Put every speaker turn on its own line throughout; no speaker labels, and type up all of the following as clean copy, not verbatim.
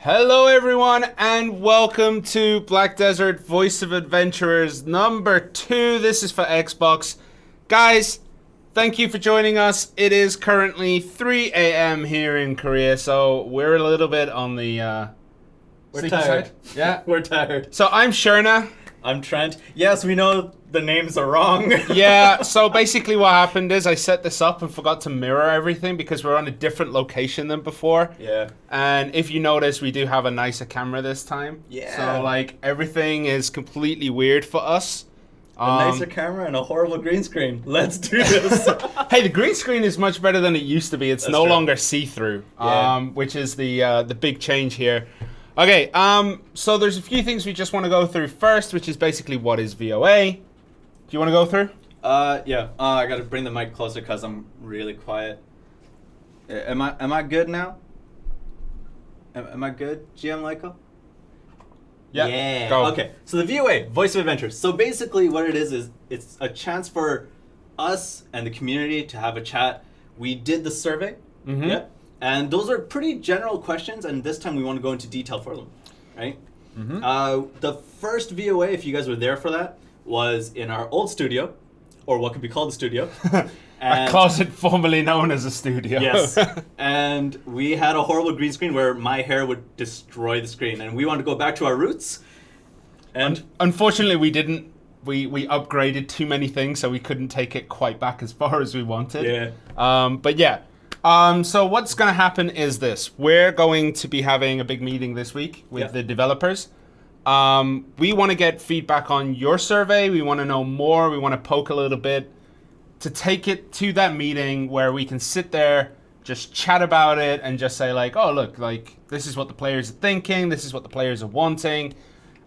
Hello everyone and welcome to Black Desert Voice of Adventurers number 2. This is for Xbox. Guys, thank you for joining us. It is currently 3 a.m. here in Korea, so we're a little bit on the
we're tired.
Side. Yeah,
We're tired.
So I'm Shirna.
I'm Trent. Yes, we know the names are wrong.
Yeah, so basically what happened is I set this up and forgot to mirror everything because we're on a different location than before.
Yeah.
And if you notice, we do have a nicer camera this time.
Yeah.
So like everything is completely weird for us.
A nicer camera and a horrible green screen. Let's do this.
Hey, the green screen is much better than it used to be. It's no longer see-through, which is the big change here. Okay, so there's a few things we just want to go through first, which is basically what is VOA. Do you want to go through?
Yeah. I gotta bring the mic closer because I'm really quiet. Am I good now? Am I good, GM Lyko? Yeah.
Go.
Okay. So the VOA, Voice of Adventures. So basically, what it is it's a chance for us and the community to have a chat. We did the survey.
Mm-hmm.
Yeah. And those are pretty general questions, and this time we want to go into detail for them, right?
Mm-hmm.
The first VOA, if you guys were there for that, was in our old studio, or what could be called the studio.
A closet formerly known as a studio.
Yes. And we had a horrible green screen where my hair would destroy the screen, and we wanted to go back to our roots. And
unfortunately, we didn't. We upgraded too many things, so we couldn't take it quite back as far as we wanted.
Yeah.
But yeah. So what's going to happen is this. We're going to be having a big meeting this week with the developers. We want to get feedback on your survey. We want to know more. We want to poke a little bit to take it to that meeting where we can sit there, just chat about it and just say like, oh, look, like this is what the players are thinking. This is what the players are wanting.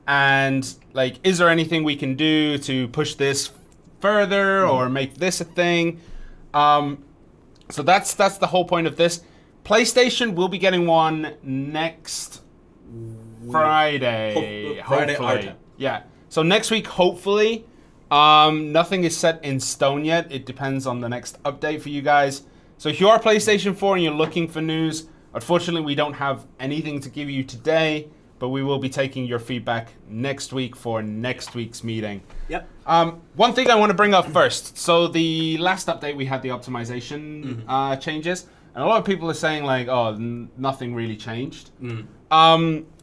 And like, is there anything we can do to push this further or make this a thing? So that's the whole point of this. PlayStation will be getting one next Friday.
Friday our
hopefully.
time.
Yeah. So next week, hopefully. Nothing is set in stone yet. It depends on the next update for you guys. So if you are PlayStation 4 and you're looking for news, unfortunately we don't have anything to give you today, but we will be taking your feedback next week for next week's meeting.
Yep.
One thing I want to bring up first. So the last update we had the optimization changes, and a lot of people are saying like, oh, nothing really changed.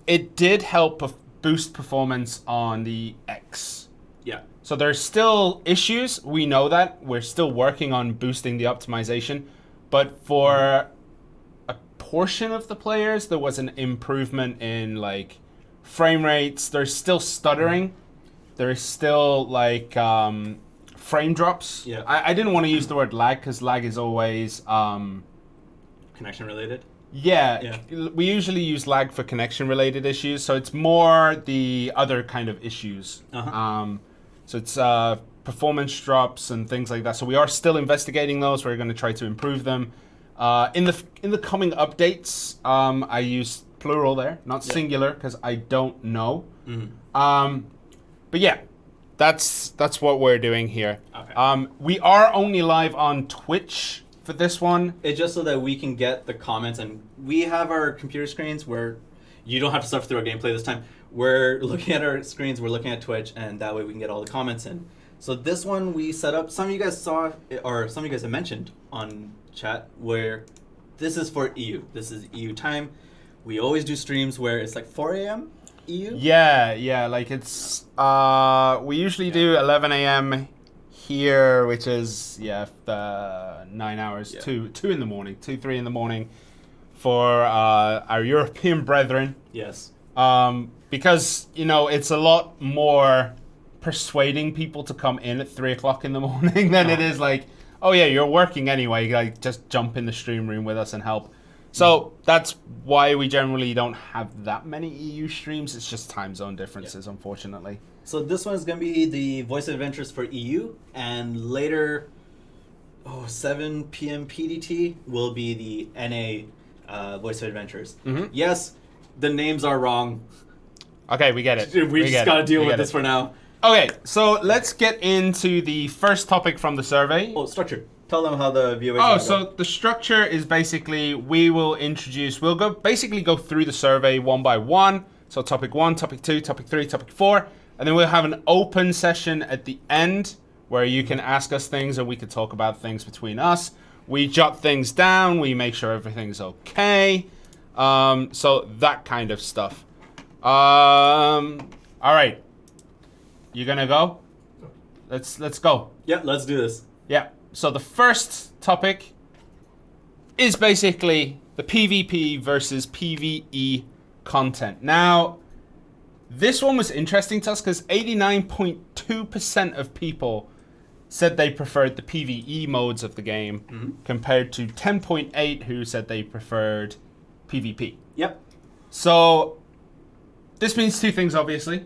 It did help boost performance on the X.
Yeah.
So there's still issues. We know that. We're still working on boosting the optimization, but for a portion of the players, there was an improvement in like frame rates. There's still stuttering. There is still like frame drops.
Yeah.
I didn't want to use the word lag because lag is always
Connection related?
yeah. We usually use lag for connection related issues, so it's more the other kind of issues. So it's performance drops and things like that. So we are still investigating those. We're going to try to improve them. In the coming updates, I use plural there, not singular, because I don't know. But yeah, that's what we're doing here.
Okay.
We are only live on Twitch for this one.
It's just so that we can get the comments, and we have our computer screens where you don't have to suffer through our gameplay this time. We're looking at our screens, we're looking at Twitch, and that way we can get all the comments in. So this one we set up, some of you guys saw, or some of you guys have mentioned on chat, where this is for EU. This is EU time. We always do streams where it's like 4 a.m. EU?
Yeah, like it's, we usually do 11 a.m. here, which is, 9 hours, 2 in the morning, 3 in the morning for our European brethren.
Yes.
Because, you know, it's a lot more persuading people to come in at 3 o'clock in the morning than it is like, oh yeah, you're working anyway, like just jump in the stream room with us and help. So that's why we generally don't have that many EU streams. It's just time zone differences, unfortunately.
So this one is going to be the Voice of Adventures for EU, and later, 7 p.m. PDT will be the NA Voice of Adventures. Yes, the names are wrong.
Okay, we get it.
We just got to deal with this for now.
Okay, so let's get into the first topic from the survey.
Oh, structure. tell them how the VOA.
Oh, so the structure is basically we'll basically go through the survey one by one. So topic 1, topic 2, topic 3, topic 4, and then we'll have an open session at the end where you can ask us things and we can talk about things between us. We jot things down, we make sure everything's okay. So that kind of stuff. All right, you gonna go? Let's go.
Yeah, let's do this.
Yeah. So the first topic is basically the PvP versus PvE content. Now, this one was interesting to us because 89.2% of people said they preferred the PvE modes of the game compared to 10.8% who said they preferred PvP.
Yep.
So this means two things, obviously.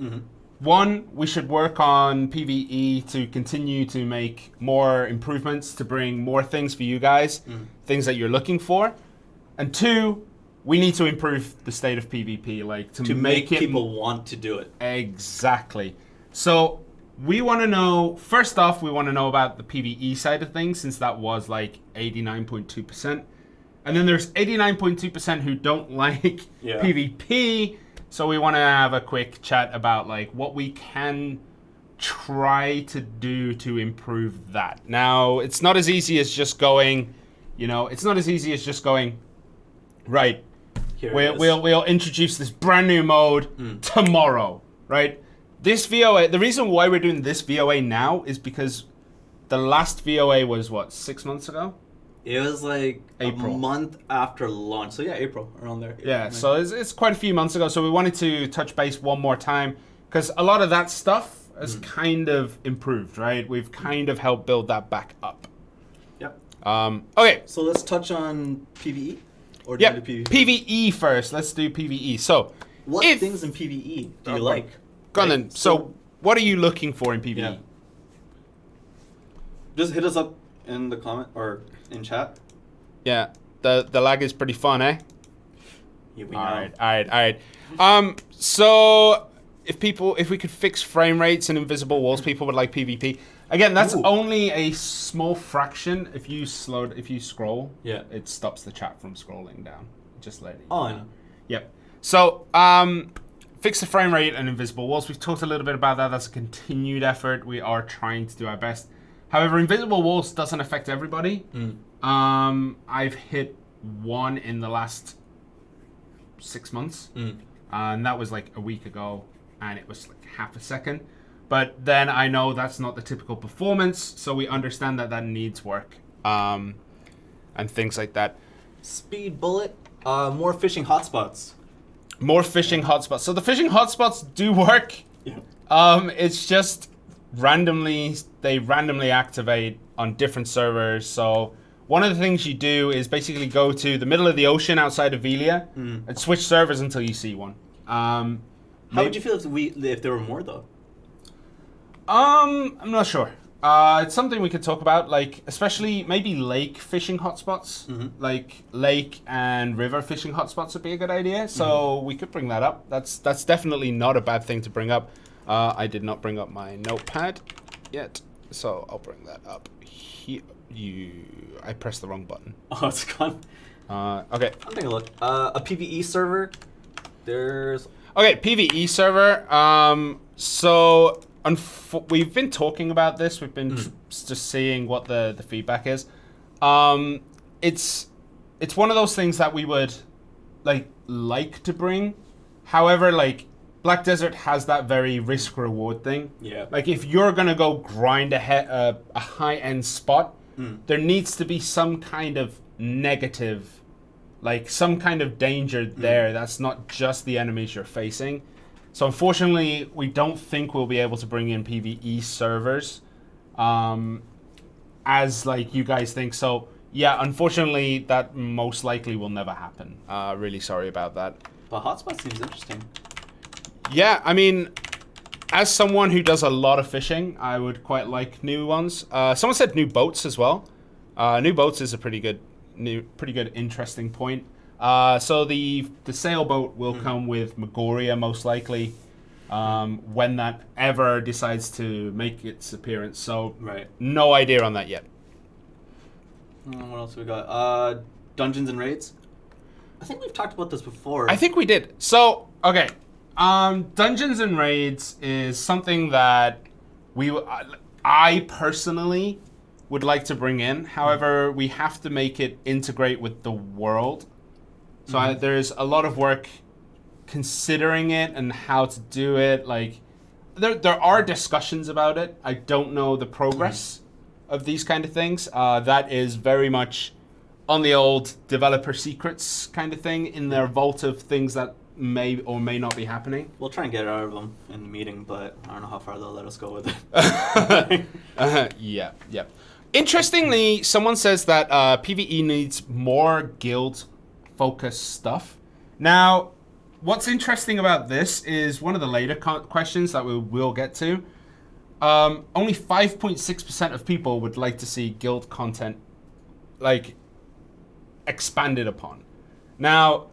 One, we should work on PvE to continue to make more improvements, to bring more things for you guys, things that you're looking for. And two, we need to improve the state of PvP, like to make
people want to do it.
Exactly. So we want to know, first off, we want to know about the PvE side of things, since that was like 89.2%. And then there's 89.2% who don't like PvP. So we want to have a quick chat about like what we can try to do to improve that. Now, it's not as easy as just going, right, we'll introduce this brand new mode tomorrow, right? This VOA, the reason why we're doing this VOA now is because the last VOA was what, 6 months ago?
It was like
April.
A month after launch. So yeah, April, around there.
Yeah, so it's quite a few months ago. So we wanted to touch base one more time because a lot of that stuff has kind of improved, right? We've kind of helped build that back up.
Yep.
Okay.
So let's touch on PvE? Or
Yeah,
do PvP?
PvE first. Let's do PvE. So
what things in PvE do you like?
Go on then. So what are you looking for in PvE?
Yeah. Just hit us up in the comment or in chat.
Yeah, the lag is pretty fun, eh?
Yeah, we know.
All right. So if we could fix frame rates and invisible walls, people would like PvP. Again, that's only a small fraction. If you scroll, it stops the chat from scrolling down. Just let it.
Oh, I know.
Yep. So fix the frame rate and invisible walls. We've talked a little bit about that. That's a continued effort. We are trying to do our best. However, invisible walls doesn't affect everybody. I've hit one in the last 6 months, and that was like a week ago, and it was like half a second. But then I know that's not the typical performance, so we understand that needs work, and things like that.
Speed bullet, more fishing hotspots.
More fishing hotspots. So the fishing hotspots do work.
Yeah.
It's just they randomly activate on different servers. So one of the things you do is basically go to the middle of the ocean outside of Velia and switch servers until you see one.
How would you feel if there were more though?
I'm not sure. It's something we could talk about, like especially maybe lake fishing hotspots, like lake and river fishing hotspots would be a good idea. So we could bring that up. That's definitely not a bad thing to bring up. I did not bring up my notepad yet, so I'll bring that up here. I pressed the wrong button.
Oh, it's gone.
Okay.
I'm taking a look. A PvE server.
Okay, PvE server. So we've been talking about this. We've been just seeing what the feedback is. It's one of those things that we would like to bring. However, Black Desert has that very risk-reward thing.
Yeah.
Like, if you're going to go grind a high-end spot, there needs to be some kind of negative, some kind of danger there that's not just the enemies you're facing. So, unfortunately, we don't think we'll be able to bring in PvE servers as, you guys think. So, yeah, unfortunately, that most likely will never happen. Really sorry about that.
But hotspot seems interesting.
Yeah, I mean, as someone who does a lot of fishing, I would quite like new ones. Someone said new boats as well. New boats is a pretty good, interesting point. So the sailboat will come with Megoria most likely when that ever decides to make its appearance. So no idea on that yet.
What else we got? Dungeons and raids. I think we've talked about this before.
I think we did. So, okay. Dungeons and Raids is something that I personally would like to bring in. However, we have to make it integrate with the world. So there's a lot of work considering it and how to do it. Like, there are discussions about it. I don't know the progress of these kind of things. That is very much on the old developer secrets kind of thing in their vault of things that may or may not be happening.
We'll try and get it out of them in the meeting, but I don't know how far they'll let us go with it.
Yeah. Interestingly, someone says that PvE needs more guild-focused stuff. Now, what's interesting about this is one of the later questions that we will get to. Only 5.6% of people would like to see guild content, like, expanded upon. Now,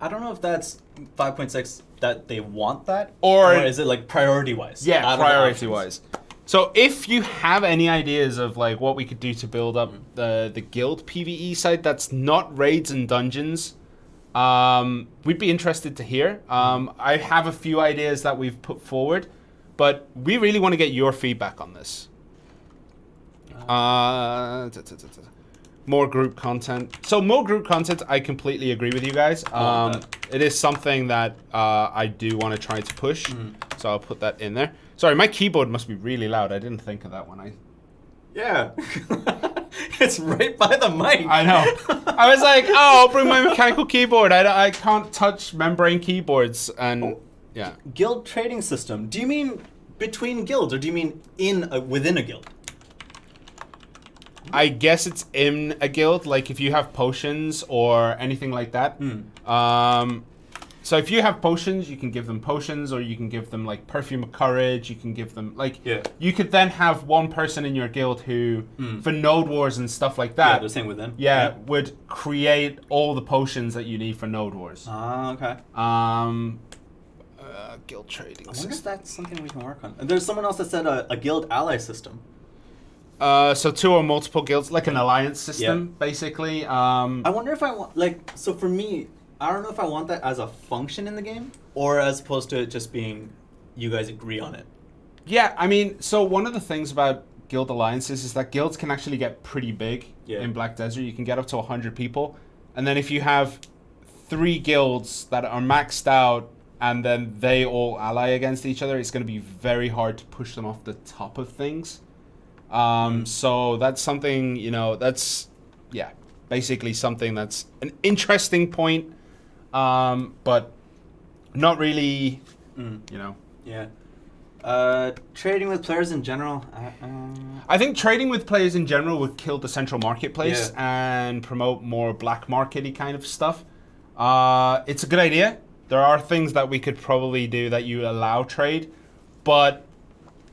I don't know if that's 5.6 that they want that,
or
is it like priority-wise?
Yeah, priority-wise. So if you have any ideas of like what we could do to build up the guild PvE side that's not raids and dungeons, we'd be interested to hear. I have a few ideas that we've put forward, but we really want to get your feedback on this. More group content. So more group content, I completely agree with you guys. It is something that I do want to try to push. So I'll put that in there. Sorry, my keyboard must be really loud. I didn't think of that one.
Yeah. It's right by the mic.
I know. I was like, oh, I'll bring my mechanical keyboard. I can't touch membrane keyboards. And yeah.
Guild trading system. Do you mean between guilds or do you mean within a guild?
I guess it's in a guild, like if you have potions or anything like that. So if you have potions, you can give them potions, or you can give them like perfume of courage. You can give them like you could then have one person in your guild who, for node wars and stuff like that.
Yeah, they're saying within.
Yeah, would create all the potions that you need for node wars.
Okay.
Guild trading.
I wonder if that's something we can work on. And there's someone else that said a guild ally system.
So two or multiple guilds, like an alliance system, basically.
I wonder if I want, so for me, I don't know if I want that as a function in the game, or as opposed to it just being, you guys agree on it.
Yeah, I mean, so one of the things about guild alliances is that guilds can actually get pretty big in Black Desert. You can get up to 100 people. And then if you have 3 guilds that are maxed out, and then they all ally against each other, it's going to be very hard to push them off the top of things. So that's something, that's, basically something that's an interesting point, but not really,
Yeah. Trading with players in general.
I think trading with players in general would kill the central marketplace and promote more black market-y kind of stuff. It's a good idea. There are things that we could probably do that you allow trade, but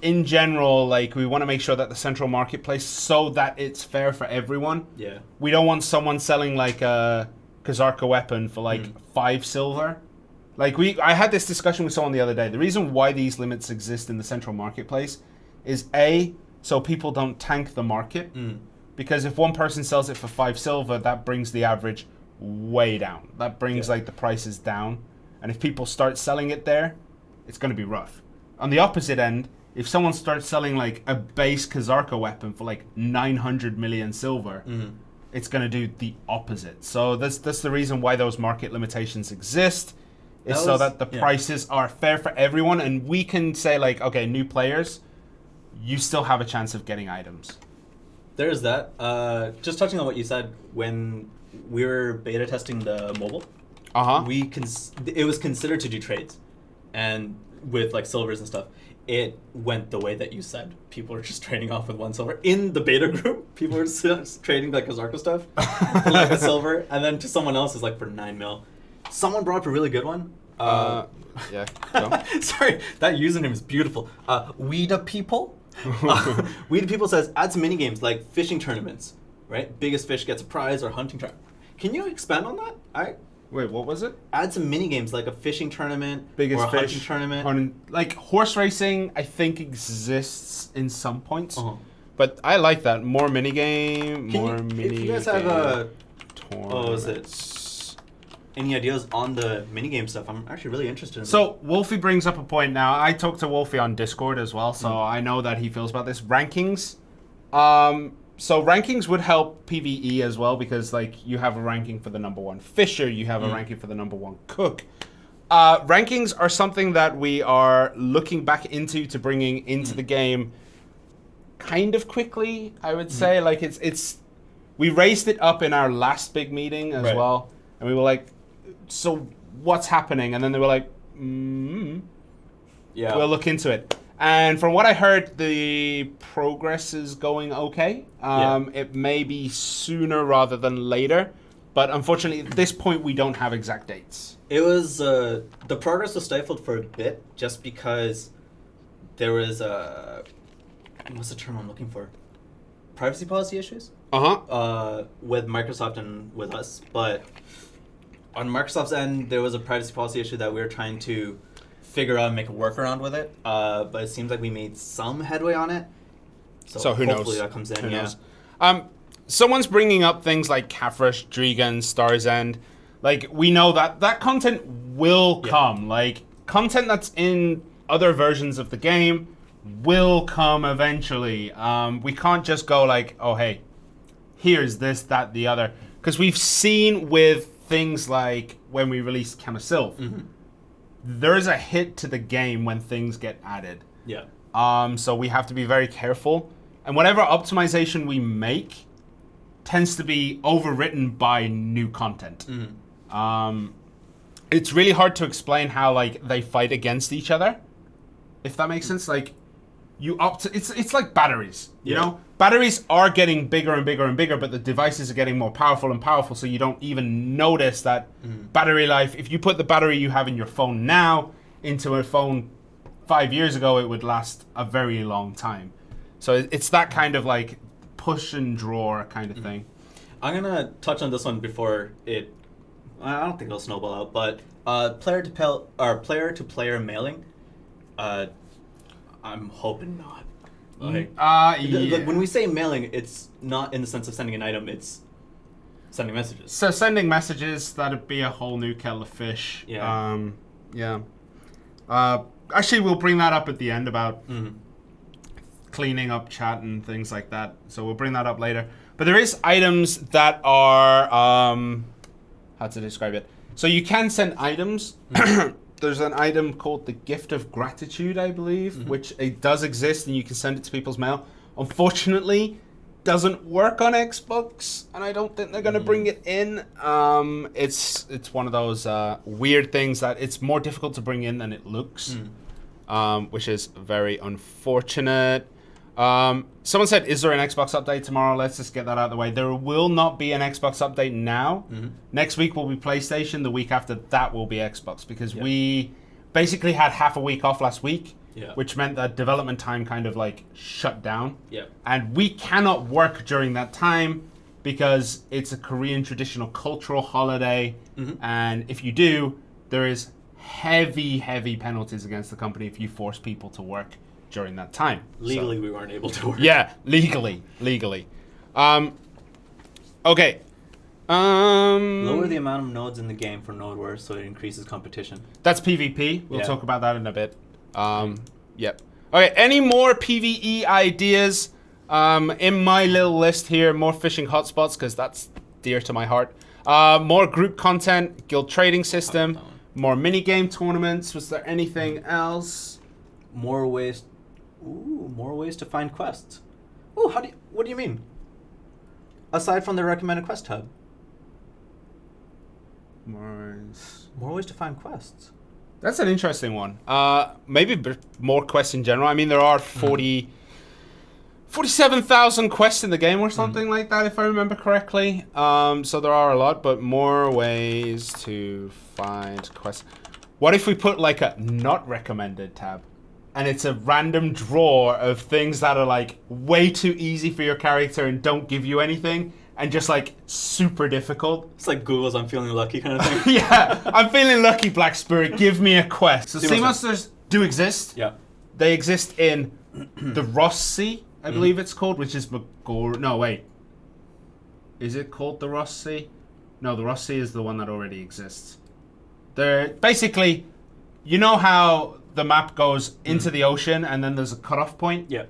in general, like, we want to make sure that the central marketplace, so that it's fair for everyone.
Yeah.
We don't want someone selling like a Kazarka weapon for like 5 silver. Like, I had this discussion with someone the other day. The reason why these limits exist in the central marketplace is A, so people don't tank the market. Because if one person sells it for 5 silver, that brings the average way down. That brings like the prices down. And if people start selling it there, it's going to be rough. On the opposite end, if someone starts selling like a base Kazarka weapon for like 900 million silver, it's going to do the opposite. So that's the reason why those market limitations exist, is so that the prices are fair for everyone, and we can say like, okay, new players, you still have a chance of getting items.
There's that. Just touching on what you said, when we were beta testing the mobile, it was considered to do trades, and with like silvers and stuff. It went the way that you said. People were just trading off with 1 silver. In the beta group, people were just trading like Kazarka stuff for like a silver, and then to someone else is like for 9 mil. Someone brought up a really good one.
Go.
Sorry, that username is beautiful. Weeda People. Weeda People says, add some mini games like fishing tournaments, right? Biggest fish gets a prize, or hunting tournament. Can you expand on that?
Wait, what was it?
Add some mini games like a fishing tournament,
biggest
or a
fish
hunting tournament.
Like horse racing, I think exists in some points, But I like that. More minigame, more mini.
If you guys have
tournaments.
any ideas on the minigame stuff, I'm actually really interested in
So Wolfie brings up a point now. I talked to Wolfie on Discord as well, so I know that he feels about this. Rankings. So rankings would help PvE as well, because like you have a ranking for the #1 fisher, you have a ranking for the #1 cook. Rankings are something that we are looking back into bringing into the game kind of quickly, I would say. Like it's we raised it up in our last big meeting as well, and we were like, so what's happening? And then they were like,
yeah,
we'll look into it. And from what I heard, the progress is going okay. It may be sooner rather than later, but unfortunately at this point we don't have exact dates.
It was the progress was stifled for a bit just because there was what's the term I'm looking for? Privacy policy issues? With Microsoft and with us. But on Microsoft's end, there was a privacy policy issue that we were trying to figure out and make a workaround with it. But it seems like we made some headway on it.
So who knows?
Hopefully that comes in,
Who knows? Someone's bringing up things like Kafrush, Drigan, Star's End. Like, we know that content will come. Like, content that's in other versions of the game will come eventually. We can't just go like, oh, hey, here's this, that, the other. Because we've seen with things like when we released Chemisilv, there is a hit to the game when things get added.
Yeah.
So we have to be very careful. And whatever optimization we make tends to be overwritten by new content. It's really hard to explain how like they fight against each other, if that makes sense. Like it's like batteries, you know? Batteries are getting bigger and bigger and bigger, but the devices are getting more powerful and powerful, so you don't even notice that battery life. If you put the battery you have in your phone now into a phone 5 years ago, it would last a very long time. So it's that kind of like push and draw kind of thing.
I'm gonna touch on this one before it. I don't think it'll snowball out, but player to player mailing. I'm hoping not. Like, when we say mailing, it's not in the sense of sending an item. It's sending messages.
So sending messages, that'd be a whole new kettle of fish.
Yeah.
Actually, we'll bring that up at the end about cleaning up chat and things like that. So we'll bring that up later. But there is items that are, how to describe it? So you can send items. There's an item called the Gift of Gratitude, I believe, which it does exist and you can send it to people's mail. Unfortunately, doesn't work on Xbox, and I don't think they're going to bring it in. It's one of those weird things that it's more difficult to bring in than it looks, which is very unfortunate. Someone said, is there an Xbox update tomorrow? Let's just get that out of the way. There will not be an Xbox update now. Next week will be PlayStation. The week after that will be Xbox, because we basically had half a week off last week, which meant that development time kind of like shut down. And we cannot work during that time because it's a Korean traditional cultural holiday. And if you do, there is heavy, heavy penalties against the company if you force people to work during that time.
Legally, we weren't able to work.
Yeah, legally. Okay.
Lower the amount of nodes in the game for node wars so it increases competition.
That's PvP. We'll talk about that in a bit. Yep. Okay, any more PvE ideas? In my little list here, more fishing hotspots, because that's dear to my heart. More group content, guild trading system, more minigame tournaments. Was there anything else?
More ways to find quests. Ooh, what do you mean? Aside from the recommended quest tab.
More
ways to find quests.
That's an interesting one. Maybe more quests in general. I mean, there are 47,000 quests in the game or something like that, if I remember correctly. So there are a lot, but more ways to find quests. What if we put like a not recommended tab? And it's a random draw of things that are like way too easy for your character and don't give you anything, and just like super difficult.
It's like Google's I'm feeling lucky kind of thing.
Yeah, I'm feeling lucky, Black Spirit. Give me a quest. So sea monsters do exist.
Yeah.
They exist in the Ross Sea, I believe it's called, which is Magor. No, wait. Is it called the Ross Sea? No, the Ross Sea is the one that already exists. They're basically, you know how the map goes into the ocean and then there's a cutoff point?
Yeah.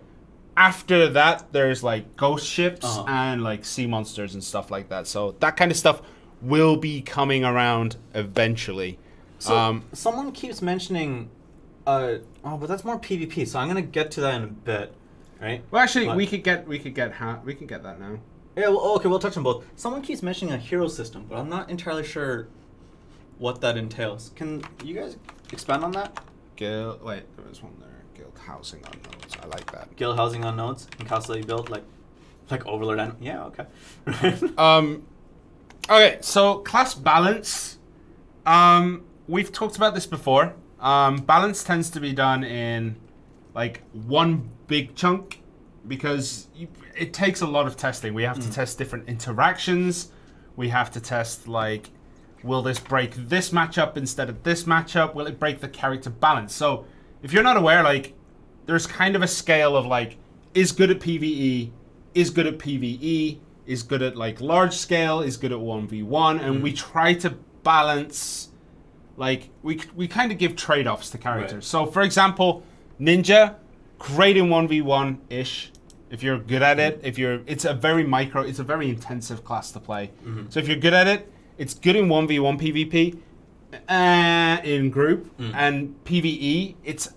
After that, there's like ghost ships and like sea monsters and stuff like that. So that kind of stuff will be coming around eventually.
So someone keeps mentioning, but that's more PvP. So I'm gonna get to that in a bit, right?
Well, actually, we could get that now.
Yeah. Well, okay. We'll touch on both. Someone keeps mentioning a hero system, but I'm not entirely sure what that entails. Can you guys expand on that?
Guild. Wait, there was one there. Guild housing on nodes. I like that.
Guild housing on nodes and castle that you build, like Overlord. And yeah. Okay.
Okay. So class balance. We've talked about this before. Balance tends to be done in like one big chunk because it takes a lot of testing. We have to test different interactions. We have to test like, will this break this matchup instead of this matchup? Will it break the character balance? So if you're not aware, like there's kind of a scale of like, is good at PvE, is good at PvE, is good at like large scale, is good at 1v1, and we try to balance. Like, we kind of give trade-offs to characters. Right. So, for example, Ninja, great in 1v1-ish, if you're good at it. It's a very intensive class to play. So if you're good at it, it's good in 1v1 PvP, in group, and PvE, it's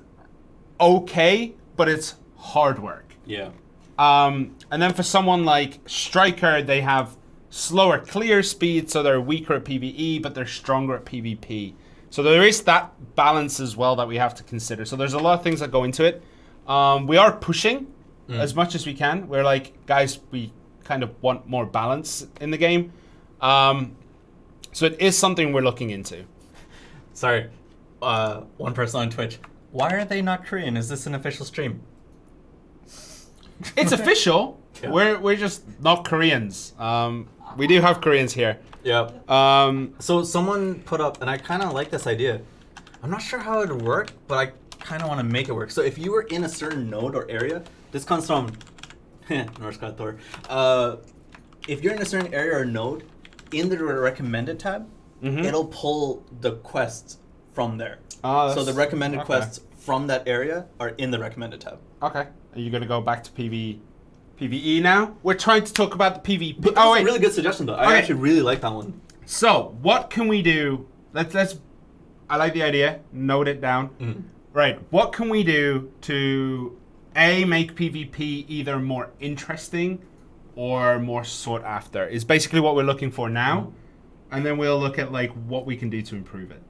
okay, but it's hard work.
Yeah.
And then for someone like Striker, they have slower clear speed, so they're weaker at PvE, but they're stronger at PvP. So there is that balance as well that we have to consider. So there's a lot of things that go into it. We are pushing as much as we can. We're like, guys, we kind of want more balance in the game. So it is something we're looking into.
Sorry, one person on Twitch. Why are they not Korean? Is this an official stream?
It's official. Yeah. We're just not Koreans. We do have Koreans here.
Yeah. So someone put up, and I kind of like this idea. I'm not sure how it would work, but I kind of want to make it work. So if you were in a certain node or area, this comes from North Scott Thor. If you're in a certain area or node, in the recommended tab, it'll pull the quests from there. So the recommended quests from that area are in the recommended tab.
Okay. Are you going to go back to PvE now? We're trying to talk about the PvP.
But that's a really good suggestion, though. I actually really like that one.
So, what can we do? Let's. I like the idea. Note it down. Right. What can we do to make PvP either more interesting or more sought after? Is basically what we're looking for now, and then we'll look at like what we can do to improve it.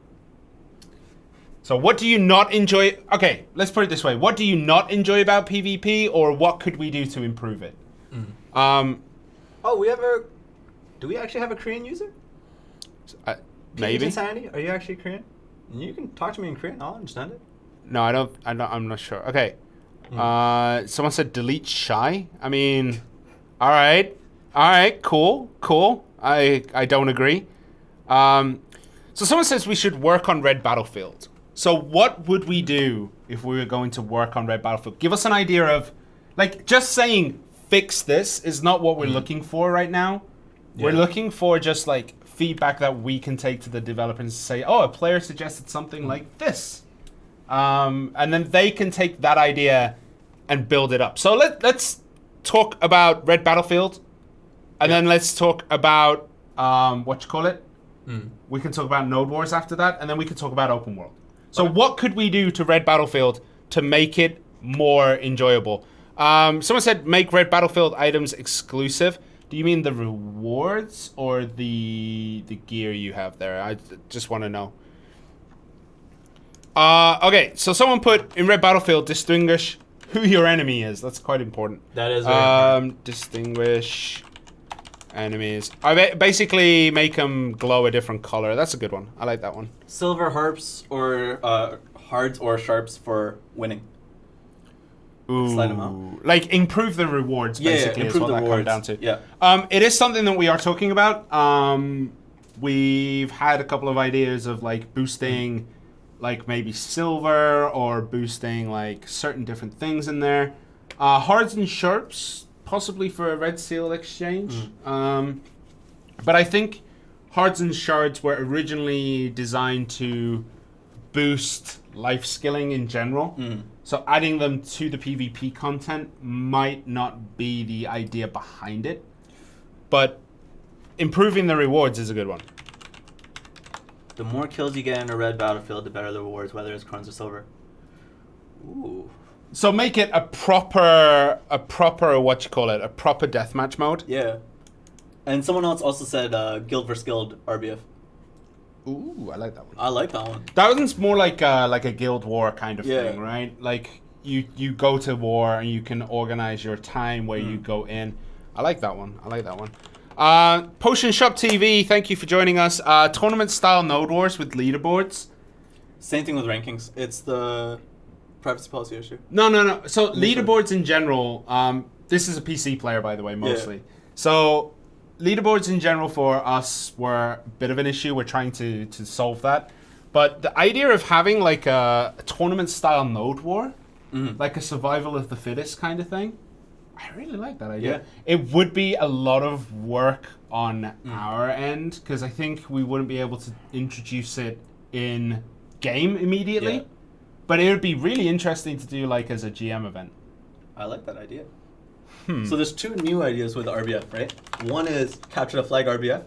So what do you not enjoy? Okay, let's put it this way. What do you not enjoy about PvP, or what could we do to improve it?
Do we actually have a Korean user?
Maybe.
Insanity? Are you actually Korean? You can talk to me in Korean. I'll understand it.
No, I don't. I'm not sure. Okay. Someone said delete shy. I mean, all right, cool. I don't agree. So someone says we should work on Red Battlefield. So what would we do if we were going to work on Red Battlefield? Give us an idea of, like, just saying fix this is not what we're looking for right now. Yeah. We're looking for just like feedback that we can take to the developers and say, oh, a player suggested something like this. And then they can take that idea and build it up. So let's talk about Red Battlefield, and then let's talk about, we can talk about Node Wars after that, and then we can talk about Open World. So what could we do to Red Battlefield to make it more enjoyable? Someone said make Red Battlefield items exclusive. Do you mean the rewards or the gear you have there? I just want to know. Okay, so someone put in Red Battlefield, distinguish who your enemy is. That's quite important.
That is very important.
Distinguish enemies. I basically make them glow a different color. That's a good one. I like that one.
Silver harps or hards or sharps for winning.
Ooh.
Slide them out.
Like improve the rewards, basically, is what that comes down to.
Yeah.
It is something that we are talking about. We've had a couple of ideas of like boosting like maybe silver or boosting like certain different things in there. Hards and Sharps, possibly for a Red Seal exchange. But I think Hards and Shards were originally designed to boost life skilling in general. So adding them to the PvP content might not be the idea behind it. But improving the rewards is a good one.
The more kills you get in a red battlefield, the better the rewards, whether it's bronze or silver. Ooh.
So make it a proper a proper deathmatch mode.
Yeah. And someone else also said guild versus guild RBF.
Ooh, I like that one.
I like that one.
That one's more like a guild war kind of thing, right? Like you go to war and you can organize your time where you go in. I like that one. Potion Shop TV, thank you for joining us. Tournament style node wars with leaderboards.
Same thing with rankings. It's the privacy policy issue.
No. So leaderboards in general, this is a PC player, by the way, mostly. Yeah. So leaderboards in general for us were a bit of an issue. We're trying to solve that. But the idea of having like a tournament style node war, like a survival of the fittest kind of thing, I really like that idea. Yeah. It would be a lot of work on our end because I think we wouldn't be able to introduce it in game immediately. Yeah. But it would be really interesting to do like as a GM event.
I like that idea. So there's two new ideas with RBF, right? One is capture the flag RBF.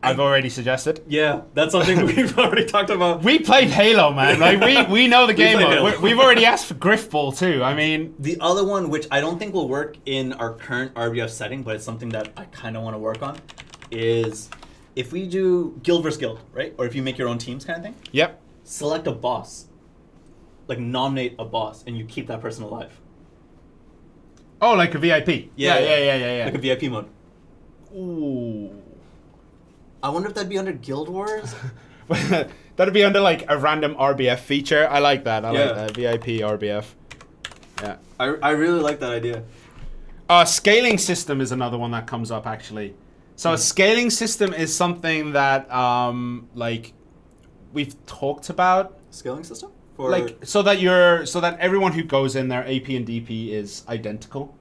I've already suggested.
Yeah, that's something we've already talked about.
We played Halo, man. Like we know the game. We've already asked for Griff Ball too. I mean,
the other one, which I don't think will work in our current RBF setting, but it's something that I kind of want to work on, is if we do guild versus guild, right? Or if you make your own teams, kind of thing.
Yep.
Select a boss, like nominate a boss, and you keep that person alive.
Oh, like a VIP. Yeah.
Like a VIP mode.
Ooh.
I wonder if that'd be under Guild Wars?
That'd be under like a random RBF feature. I like that. I like that. VIP RBF. Yeah.
I really like that idea.
Scaling system is another one that comes up actually. So a scaling system is something that like we've talked about.
Scaling system?
Like so that everyone who goes in there, AP and DP, is identical.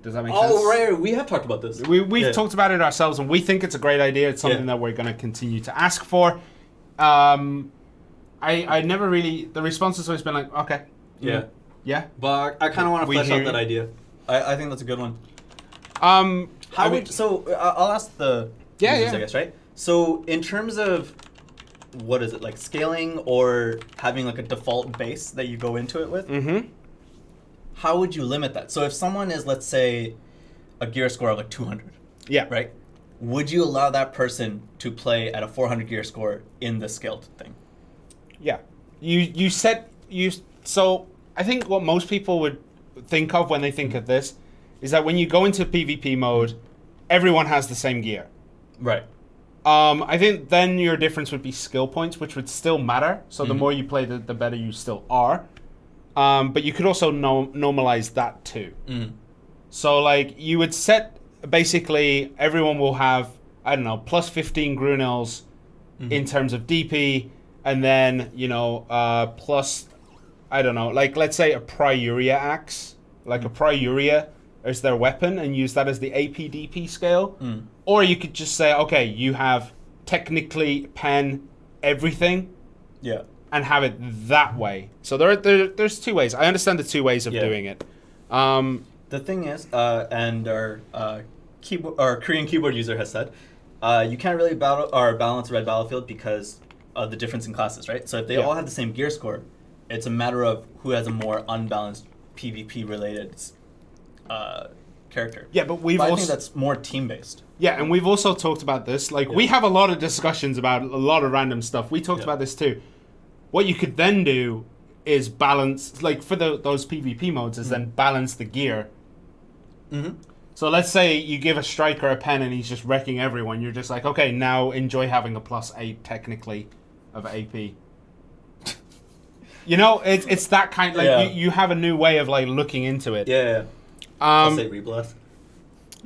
Does that make sense?
Oh, right. We have talked about this.
We've talked about it ourselves, and we think it's a great idea. It's something that we're going to continue to ask for. I never really... The response has always been like, okay. Yeah?
But I kind of want to flesh out that idea. I think that's a good one. I'll ask the users, I guess, right? So in terms of... What is it? Like scaling or having like a default base that you go into it with? How would you limit that? So if someone is, let's say, a gear score of like 200, right? Would you allow that person to play at a 400 gear score in the scaled thing?
Yeah. So I think what most people would think of when they think of this is that when you go into PvP mode, everyone has the same gear.
Right.
I think then your difference would be skill points, which would still matter. So the more you play, the better you still are. But you could also normalize that too. So like you would set, basically everyone will have, I don't know, plus 15 Grunels in terms of DP, and then, plus, I don't know, like let's say a Priuria axe, like a Priuria as their weapon, and use that as the AP DP scale. Or you could just say, okay, you have technically pen everything.
Yeah.
And have it that way. So there's two ways. I understand the two ways of doing it.
The thing is, and our Korean keyboard user has said, you can't really balance Red Battlefield because of the difference in classes, right? So if they all have the same gear score, it's a matter of who has a more unbalanced PvP related character.
Yeah, but
I think that's more team based.
Yeah, and we've also talked about this. Like we have a lot of discussions about a lot of random stuff. We talked about this too. What you could then do is balance, like for those PvP modes, is then balance the gear. So let's say you give a striker a pen and he's just wrecking everyone. You're just like, okay, now enjoy having a +8 technically of AP. It's that kind. Like you have a new way of like looking into it.
Yeah. +8 reblath.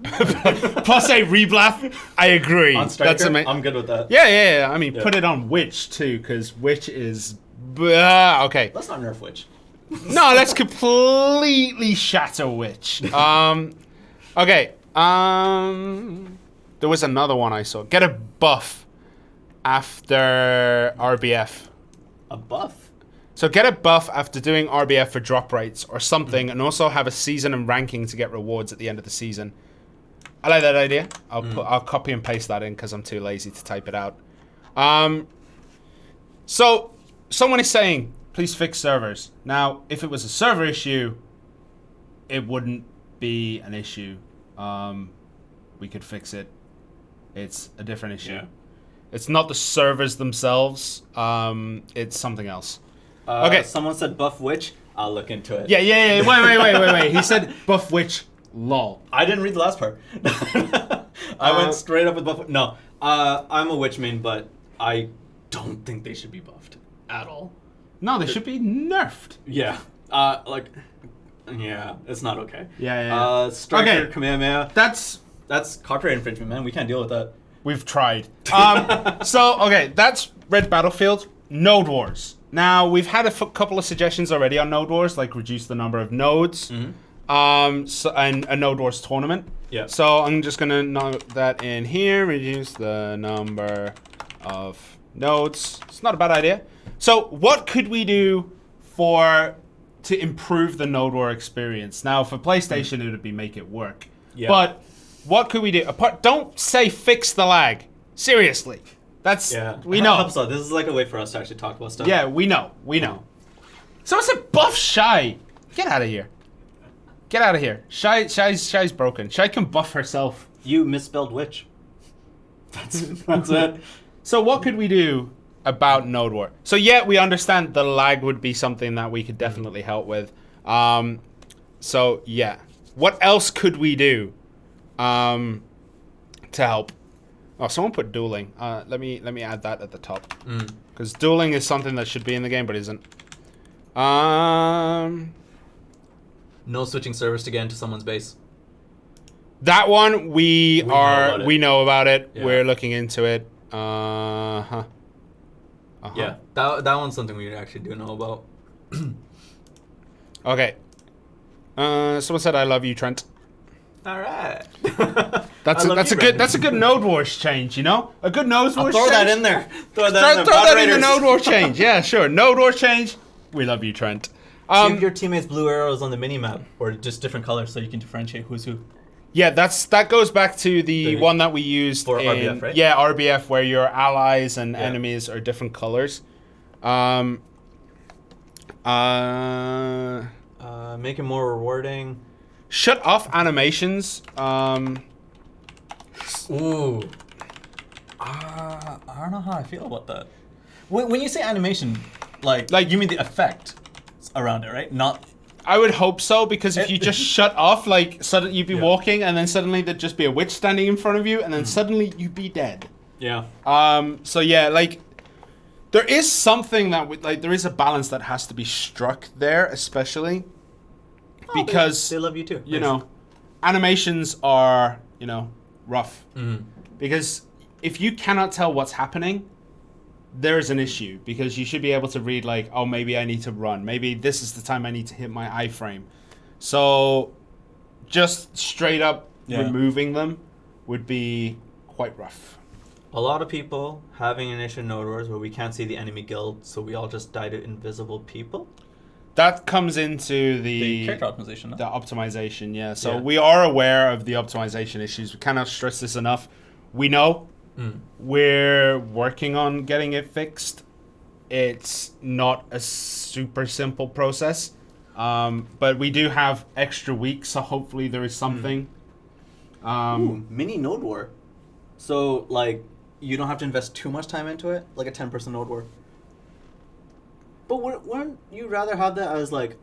+8 reblath. I agree.
On striker, I'm good with that.
Yeah. I mean, put it on Witch too, because Witch is okay.
Let's not nerf Witch.
No, let's completely shatter Witch. Okay. There was another one I saw. Get a buff after RBF.
A buff?
So get a buff after doing RBF for drop rates or something, and also have a season and ranking to get rewards at the end of the season. I like that idea. I'll copy and paste that in because I'm too lazy to type it out. So someone is saying, please fix servers. Now, if it was a server issue, it wouldn't be an issue. We could fix it. It's a different issue. Yeah. It's not the servers themselves. It's something else. Okay.
Someone said buff witch. I'll look into it.
Yeah. Wait. He said buff witch. Lol.
I didn't read the last part. I went straight up with buff. No, I'm a witch main, but I don't think they should be buffed at all.
No, they should be nerfed.
Yeah. Yeah, it's not okay.
Yeah.
Striker, Kamehameha.
That's
copyright infringement, man. We can't deal with that.
We've tried. That's Red Battlefield. Node Wars. Now, we've had a couple of suggestions already on Node Wars, like reduce the number of nodes, and a Node Wars tournament.
Yeah.
So I'm just going to note that in here, reduce the number of nodes. It's not a bad idea. So what could we do to improve the Node War experience? Now, for PlayStation, it would be make it work. Yeah. But what could we do? Don't say fix the lag. Seriously. We know.
I hope so. This is like a way for us to actually talk about stuff.
Yeah, we know. So it's a buff Shy. Get out of here. Shy's broken. Shy can buff herself.
You misspelled witch. That's it.
So what could we do about Node War? So yeah, we understand the lag would be something that we could definitely help with. So yeah. What else could we do to help? Oh, someone put dueling. Let me add that at the top. Because dueling is something that should be in the game but isn't.
No switching servers to get into someone's base.
That one we know about it.
Yeah.
We're looking into it.
Yeah, that one's something we actually do know about.
Okay. Someone said I love you, Trent.
All right.
That's a good Node Wars change, you know? A good Node Wars
change. Throw that in there. Throw that
in the Node Wars change. Yeah, sure. Node Wars change. We love you, Trent.
Give your teammates blue arrows on the minimap, or just different colors so you can differentiate who's who.
Yeah, that goes back to the one that we used
for RBF, right?
Yeah, RBF, where your allies and enemies are different colors.
Make it more rewarding.
Shut off animations.
Ooh. I don't know how I feel about that. When you say animation, like you mean the effect around it, right? Not.
I would hope so, because if you just shut off, like suddenly you'd be walking, and then suddenly there'd just be a witch standing in front of you, and then suddenly you'd be dead.
Yeah.
So yeah, like there is something that there is a balance that has to be struck there, especially because
they love you too.
You know, animations are rough because if you cannot tell what's happening, there is an issue, because you should be able to read like, oh, maybe I need to run. Maybe this is the time I need to hit my iframe. So just straight up removing them would be quite rough.
A lot of people having an issue in Node Wars where we can't see the enemy guild, so we all just die to invisible people.
That comes into the
character optimization. No?
The optimization, yeah. So we are aware of the optimization issues. We cannot stress this enough. We know. We're working on getting it fixed. It's not a super simple process, but we do have extra weeks, so hopefully there is something.
Mini Node War. So, like, you don't have to invest too much time into it, like a 10-person Node War. But wouldn't you rather have that as, like,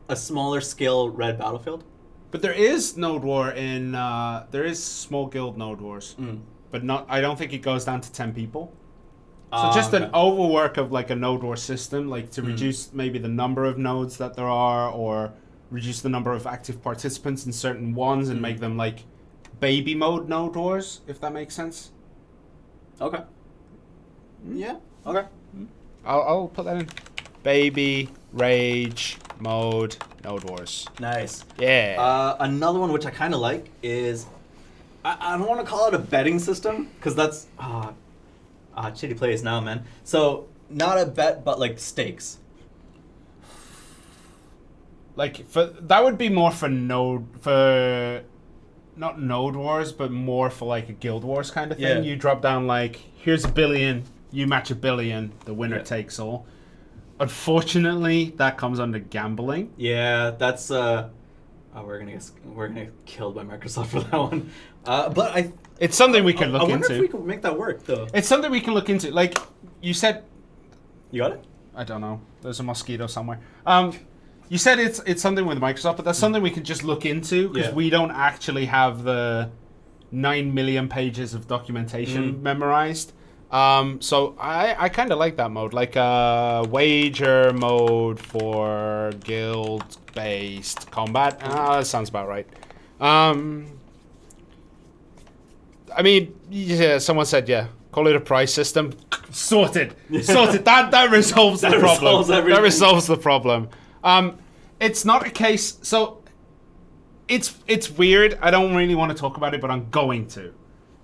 a smaller scale Red Battlefield?
But there is Node War in, there is small guild Node Wars. But not. I don't think it goes down to 10 people. So just an overwork of like a Node War system, like to reduce maybe the number of nodes that there are, or reduce the number of active participants in certain ones and make them like baby mode Node Wars, if that makes sense.
Okay. Yeah. Okay.
I'll put that in. Baby rage mode, Node Wars.
Nice.
Yeah.
Another one which I kind of like is, I don't want to call it a betting system because that's shitty plays now, man. So not a bet, but like stakes.
Like that would be more for not Node Wars, but more for like a Guild Wars kind of thing.
Yeah.
You drop down like, here's $1 billion, you match $1 billion, the winner takes all. Unfortunately, that comes under gambling.
Yeah, that's we're gonna get killed by Microsoft for that one. But
it's something we can look
into. I wonder
into.
if we can make that work though.
It's something we can look into. Like you said,
you got it?
I don't know. There's a mosquito somewhere. You said it's something with Microsoft, but that's something we can just look into because we don't actually have the 9 million pages of documentation memorized. So I kind of like that mode, like a wager mode for guild-based combat. That sounds about right. I mean, yeah, someone said, call it a prize system. Sorted. That resolves the problem. That resolves the problem. It's not a case. So it's weird. I don't really want to talk about it, but I'm going to.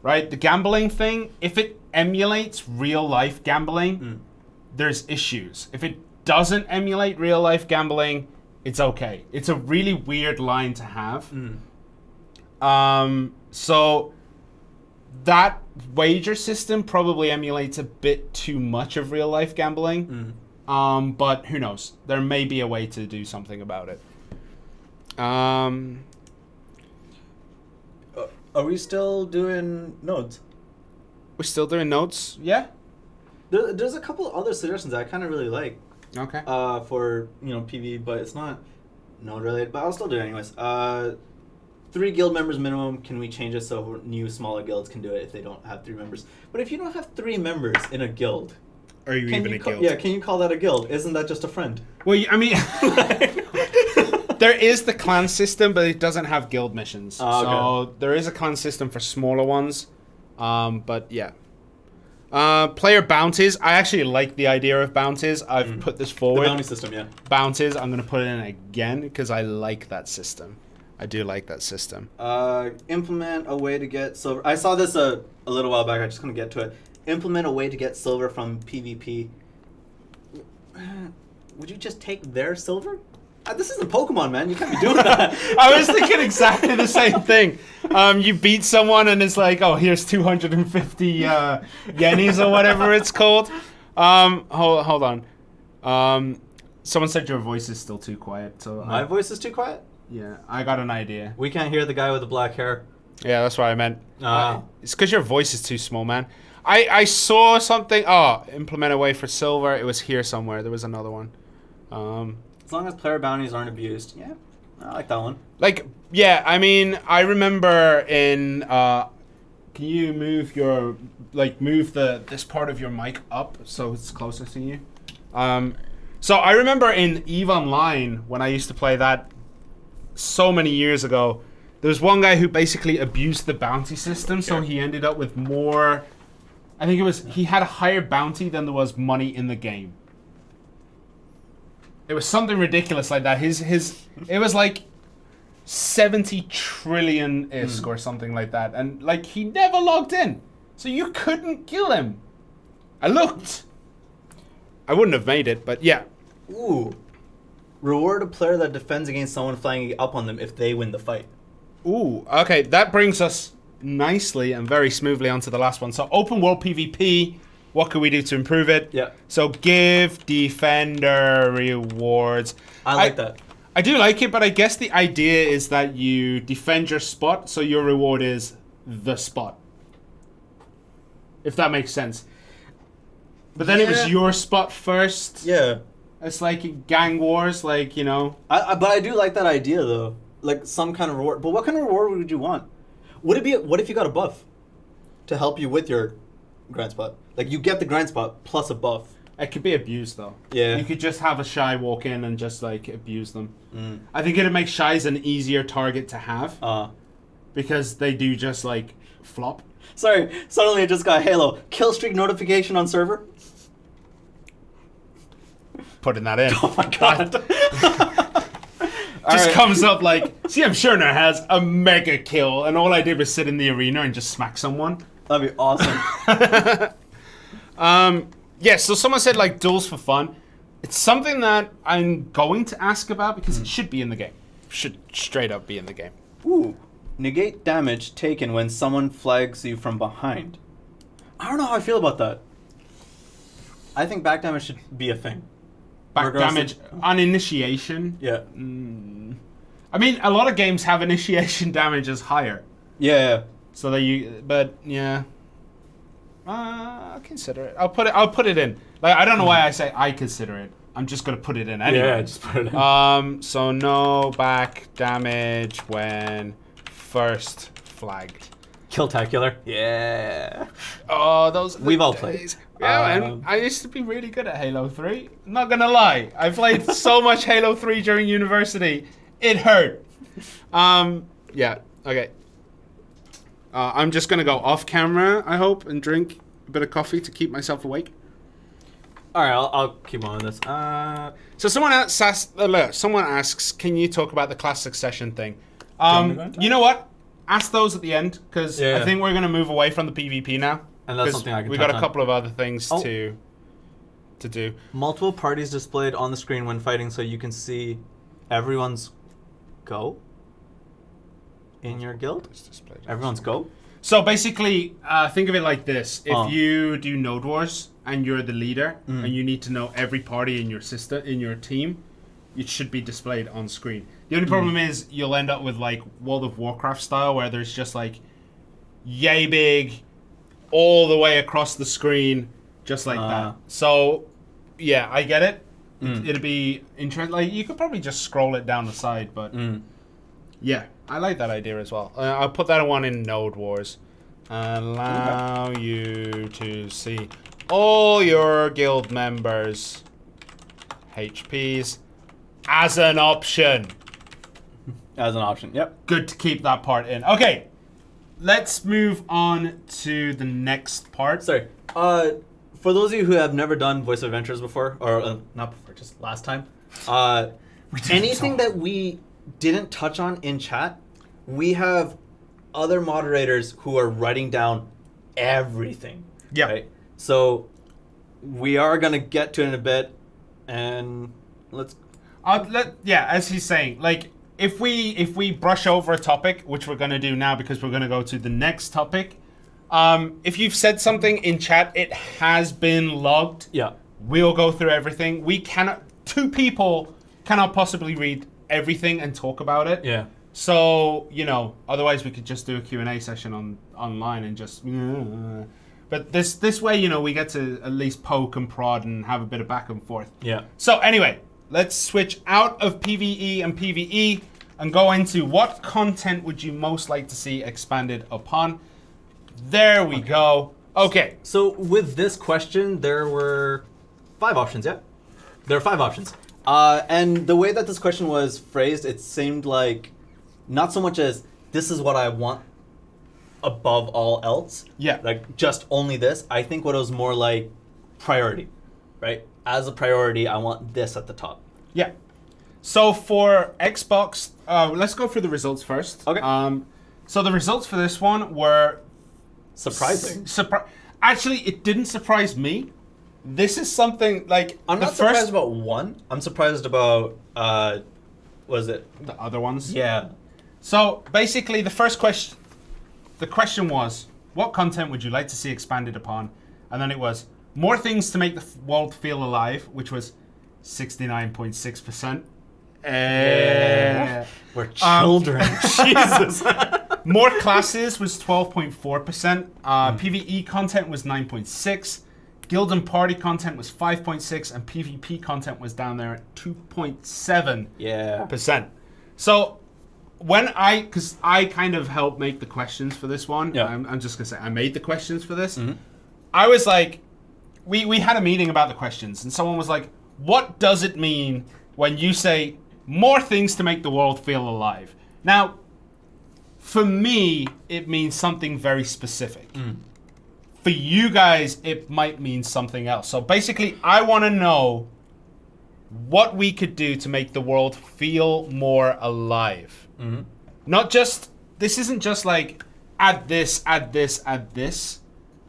Right, the gambling thing. If it emulates real life gambling, there's issues. If it doesn't emulate real life gambling, it's okay. It's a really weird line to have. So that wager system probably emulates a bit too much of real life gambling. But who knows? There may be a way to do something about it.
Are we still doing nodes?
We're still doing nodes? Yeah.
There's a couple other suggestions that I kind of really like.
Okay.
For PV, but it's not node related. But I'll still do it anyways. 3 guild members minimum. Can we change it so new smaller guilds can do it if they don't have 3 members? But if you don't have 3 members in a guild,
are you even a guild?
Yeah. Can you call that a guild? Isn't that just a friend?
Well, I mean. There is the clan system, but it doesn't have guild missions. So there is a clan system for smaller ones. But yeah. Player bounties. I actually like the idea of bounties. I've put this forward.
The bounty system, yeah.
Bounties, I'm going to put it in again because I like that system. I do like that system.
Implement a way to get silver. I saw this a little while back. I just couldn't get to it. Implement a way to get silver from PvP. Would you just take their silver? This isn't Pokemon, man. You can't be doing that.
I was thinking exactly the same thing. You beat someone and it's like, oh, here's 250 yenis or whatever it's called. Hold on. Someone said your voice is still too quiet. So
my voice is too quiet?
Yeah, I got an idea.
We can't hear the guy with the black hair.
Yeah, that's what I meant. It's because your voice is too small, man. I saw something. Oh, implement a way for silver. It was here somewhere. There was another one.
As long as player bounties aren't abused. Yeah, I like that one.
Like, yeah, I mean, I remember in... can you move your... Like, move this part of your mic up so it's closer to you? So I remember in EVE Online, when I used to play that so many years ago, there was one guy who basically abused the bounty system, so he ended up with more... I think it was... He had a higher bounty than there was money in the game. It was something ridiculous like that. It was like 70 trillion ISK or something like that. And like he never logged in. So you couldn't kill him. I looked. I wouldn't have made it, but yeah.
Ooh. Reward a player that defends against someone flying up on them if they win the fight.
Ooh, okay. That brings us nicely and very smoothly onto the last one. So open world PvP. What can we do to improve it?
Yeah.
So give defender rewards.
I like that.
I do like it, but I guess the idea is that you defend your spot, so your reward is the spot. If that makes sense. But then it was your spot first.
Yeah.
It's like gang wars, like, you know.
But I do like that idea, though. Like some kind of reward. But what kind of reward would you want? What if you got a buff to help you with your grind spot? Like, you get the grind spot plus a buff.
It could be abused, though.
Yeah.
You could just have a shy walk in and just, like, abuse them. I think it'd make shies an easier target to have. Because they do just, like, flop.
Sorry, suddenly I just got Halo. Kill streak notification on server?
Putting that in.
Oh my god.
Just comes up like, CM Shirna has a mega kill, and all I did was sit in the arena and just smack someone.
That'd be awesome.
Yeah, so someone said like duels for fun. It's something that I'm going to ask about because it should be in the game. Should straight up be in the game.
Ooh. Negate damage taken when someone flags you from behind. I don't know how I feel about that. I think back damage should be a thing.
Back damage on initiation?
Yeah.
I mean, a lot of games have initiation damage as higher.
Yeah.
So that but yeah. I'll consider it. I'll put it in. Like, I don't know why I say I consider it. I'm just gonna put it in anyway.
Yeah, just put it in.
So no back damage when first flagged.
Killtacular. Yeah.
Oh, those are the
We've all
days.
played.
Yeah, man. I used to be really good at Halo 3. I'm not gonna lie. I played so much Halo 3 during university. It hurt. Yeah. Okay. I'm just gonna go off camera, I hope, and drink a bit of coffee to keep myself awake.
All right, I'll keep on this.
So someone asks, can you talk about the class succession thing? You know what? Ask those at the end, because I think we're gonna move away from the PvP now.
And that's something I can.
We got a couple of other things to do.
Multiple parties displayed on the screen when fighting, so you can see everyone's go in your guild. Everyone's go.
So basically, think of it like this: if you do Node Wars and you're the leader, and you need to know every party in your team, it should be displayed on screen. The only problem is you'll end up with like World of Warcraft style, where there's just like yay big all the way across the screen, just like that. So yeah, I get it. It'd be interesting. Like, you could probably just scroll it down the side, but yeah, I like that idea as well. I'll put that one in Node Wars. Allow you to see all your guild members' HPs as an option.
As an option, yep.
Good to keep that part in. Okay, let's move on to the next part.
Sorry. For those of you who have never done Voice of Adventures before, or not before, just last time, anything that we didn't touch on in chat, we have other moderators who are writing down everything.
Yeah.
Right? So we are going to get to it in a bit, and let's...
as he's saying, like, if we brush over a topic, which we're going to do now because we're going to go to the next topic, if you've said something in chat, it has been logged.
Yeah.
We'll go through everything. Two people cannot possibly read everything and talk about it.
Yeah.
So, otherwise we could just do a Q&A session online and just... But this way, we get to at least poke and prod and have a bit of back and forth.
Yeah.
So anyway, let's switch out of PvE and PvE and go into what content would you most like to see expanded upon. There we go. Okay.
So with this question, there were 5 options, yeah? There are 5 options. And the way that this question was phrased, it seemed like not so much as this is what I want above all else.
Yeah.
Like just only this. I think what it was more like priority, right? As a priority, I want this at the top.
Yeah. So for Xbox, let's go through the results first.
Okay.
So the results for this one were
surprising.
Actually, it didn't surprise me. This is something like
I'm not surprised about one. I'm surprised about was it
the other ones?
Yeah.
So basically, the question was, what content would you like to see expanded upon? And then it was more things to make the world feel alive, which was 69.6%.
We're children.
Jesus. More classes was 12.4%. PvE content was 9.6%. Guild and party content was 5.6%, and PvP content was down there at 2.7%.
Yeah.
So because I kind of helped make the questions for this one.
Yeah.
I'm just gonna say I made the questions for this.
Mm-hmm.
I was like, we had a meeting about the questions, and someone was like, what does it mean when you say more things to make the world feel alive? Now, for me, it means something very specific. For you guys, it might mean something else. So basically, I want to know what we could do to make the world feel more alive.
Mm-hmm.
Not just, this isn't just like add this, add this, add this.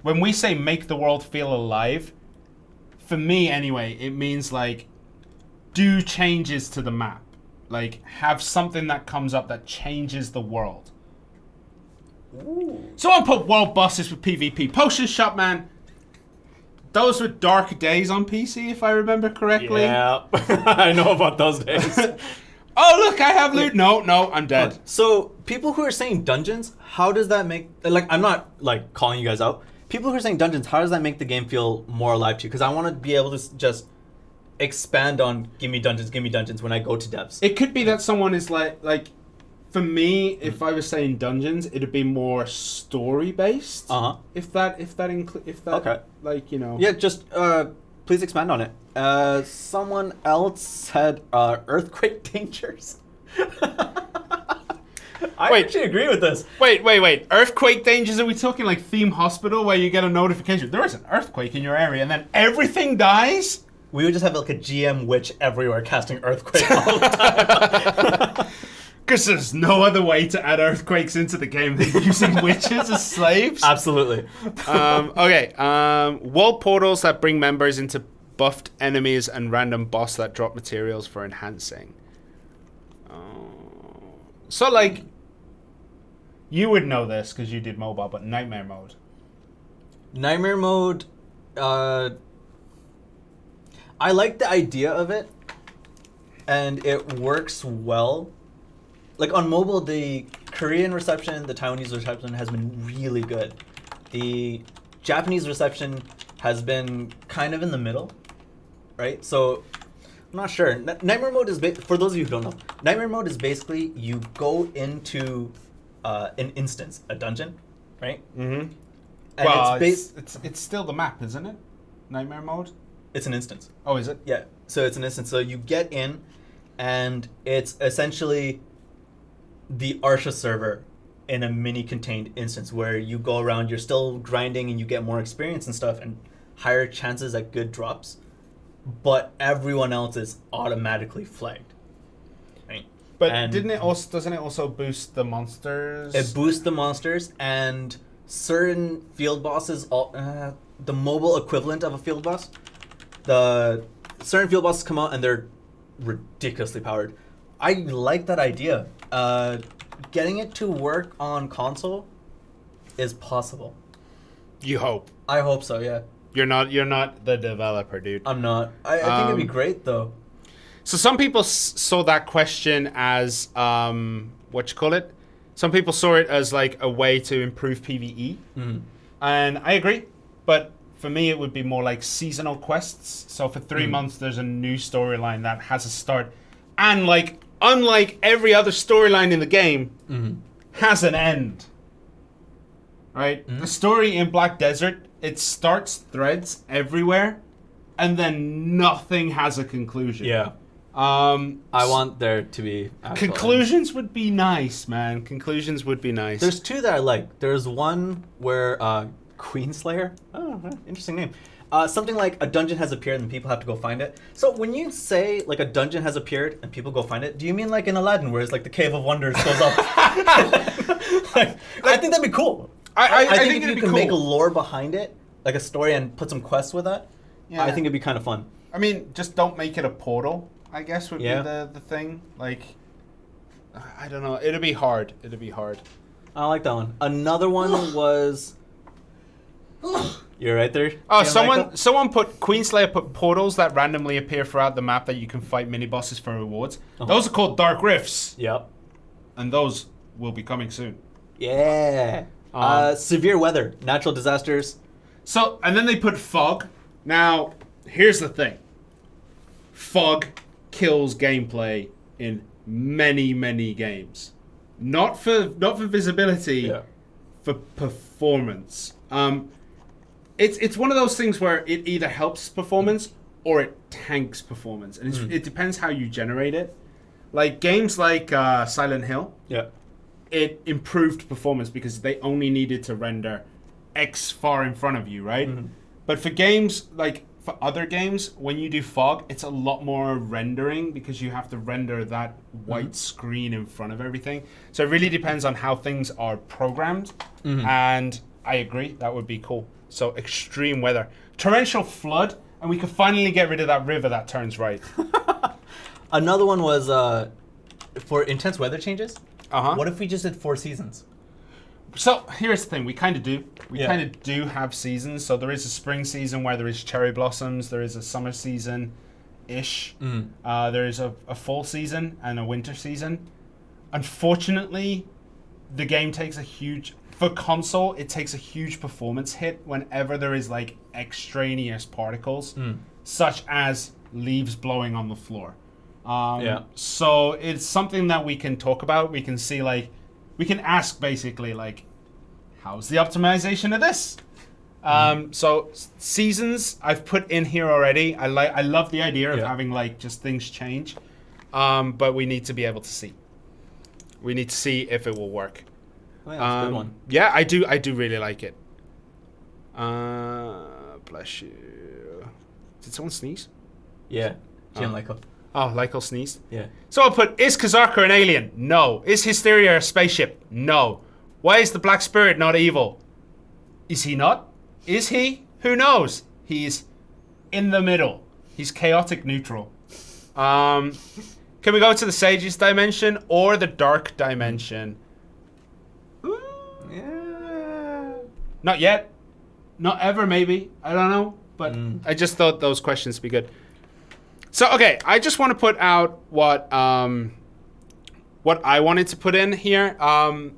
When we say make the world feel alive, for me anyway, it means like do changes to the map. Like have something that comes up that changes the world.
Ooh.
Someone put world bosses with PvP. Potion shop, man. Those were dark days on PC, if I remember correctly.
Yeah, I know about those days.
Oh, look, I have loot. No, I'm dead.
So, people who are saying dungeons, how does that make... Like, I'm not, like, calling you guys out. People who are saying dungeons, how does that make the game feel more alive to you? Because I want to be able to just expand on give me dungeons when I go to devs.
It could be that someone is like for me, if I was saying dungeons, it'd be more story based. If that
Okay.
like, you know.
Yeah, just please expand on it. Someone else said earthquake dangers. I actually agree with this.
Wait. Earthquake dangers? Are we talking like Theme Hospital where you get a notification? There is an earthquake in your area and then everything dies?
We would just have like a GM witch everywhere casting earthquake all the time.
Because there's no other way to add earthquakes into the game than using witches as slaves.
Absolutely.
Okay. Wall portals that bring members into buffed enemies and random boss that drop materials for enhancing. So, like, you would know this because you did mobile, but nightmare mode.
Nightmare mode, I like the idea of it, and it works well. Like, on mobile, the Korean reception, the Taiwanese reception has been really good. The Japanese reception has been kind of in the middle, right? So, I'm not sure. Nightmare mode is, for those of you who don't know, Nightmare mode is basically you go into an instance, a dungeon, right?
Mm-hmm.
And
well, it's still the map, isn't it? Nightmare mode?
It's an instance.
Oh, is it?
Yeah. So it's an instance. So you get in, and it's essentially the Arsha server in a mini contained instance where you go around, you're still grinding and you get more experience and stuff and higher chances at good drops, but everyone else is automatically flagged. Right?
But doesn't it also boost the monsters?
It boosts the monsters and certain field bosses, the mobile equivalent of a field boss. The certain field bosses come out and they're ridiculously powered. I like that idea. Getting it to work on console is possible.
You hope.
I hope so, yeah.
You're not the developer, dude.
I'm not. I think it'd be great though.
So some people saw that question as what you call it? Some people saw it as like a way to improve PvE.
Mm-hmm.
And I agree, but for me it would be more like seasonal quests. So for 3 months there's a new storyline that has a start, and like unlike every other storyline in the game, has an end. Right? The story in Black Desert, it starts threads everywhere, and then nothing has a conclusion.
Yeah. I want there to be
conclusions would be nice, man. Conclusions would be nice.
There's two that I like. There's one where Queenslayer. Oh, interesting name. Something like a dungeon has appeared and people have to go find it. So when you say like a dungeon has appeared and people go find it, do you mean like in Aladdin where it's like the Cave of Wonders goes up? I think that'd be cool. I think if you can make a lore behind it, like a story, and put some quests with that, I think it'd be kind of fun.
I mean, just don't make it a portal, I guess would be the thing. Like, I don't know. It'd be hard.
I like that one. Another one was... You're right there.
Oh, someone put Queenslayer put portals that randomly appear throughout the map that you can fight mini bosses for rewards. Those are called Dark Rifts.
Yep.
And those will be coming soon.
Yeah. Severe weather, natural disasters.
So, and then they put fog. Now, here's the thing. Fog kills gameplay in many, many games. Not for visibility, for performance. It's one of those things where it either helps performance or it tanks performance, and it depends how you generate it. Like games like Silent Hill, it improved performance because they only needed to render X far in front of you, right? But for games like for other games, when you do fog, it's a lot more rendering because you have to render that white screen in front of everything. So it really depends on how things are programmed. And I agree, that would be cool. So extreme weather. Torrential flood, and we could finally get rid of that river that turns right.
Another one was for intense weather changes.
Uh-huh.
What if we just did 4 seasons?
So here's the thing, we kind of do. We
Yeah.
kind of do have seasons. So there is a spring season where there is cherry blossoms. There is a summer season-ish. There is a fall season and a winter season. Unfortunately, the game takes a huge... For console, it takes a huge performance hit whenever there is like extraneous particles, such as leaves blowing on the floor. So it's something that we can talk about. We can see like... We can ask basically like, how's the optimization of this? So seasons I've put in here already. I love the idea of having like just things change, but we need to be able to see. We need to see if it will work.
Oh, yeah, that's a good one.
Yeah, I do really like it. Bless you. Did someone sneeze?
Yeah, Jim Lyko.
Oh, Lyko sneezed?
Yeah.
So I'll put, is Kazarka an alien? No. Is Hysteria a spaceship? No. Why is the Black Spirit not evil? Is he not? Is he? Who knows? He's in the middle. He's chaotic neutral. Can we go to the Sage's dimension or the Dark dimension?
Yeah.
Not yet. Not ever, maybe. I don't know. But I just thought those questions would be good. So, okay, I just want to put out what I wanted to put in here.
I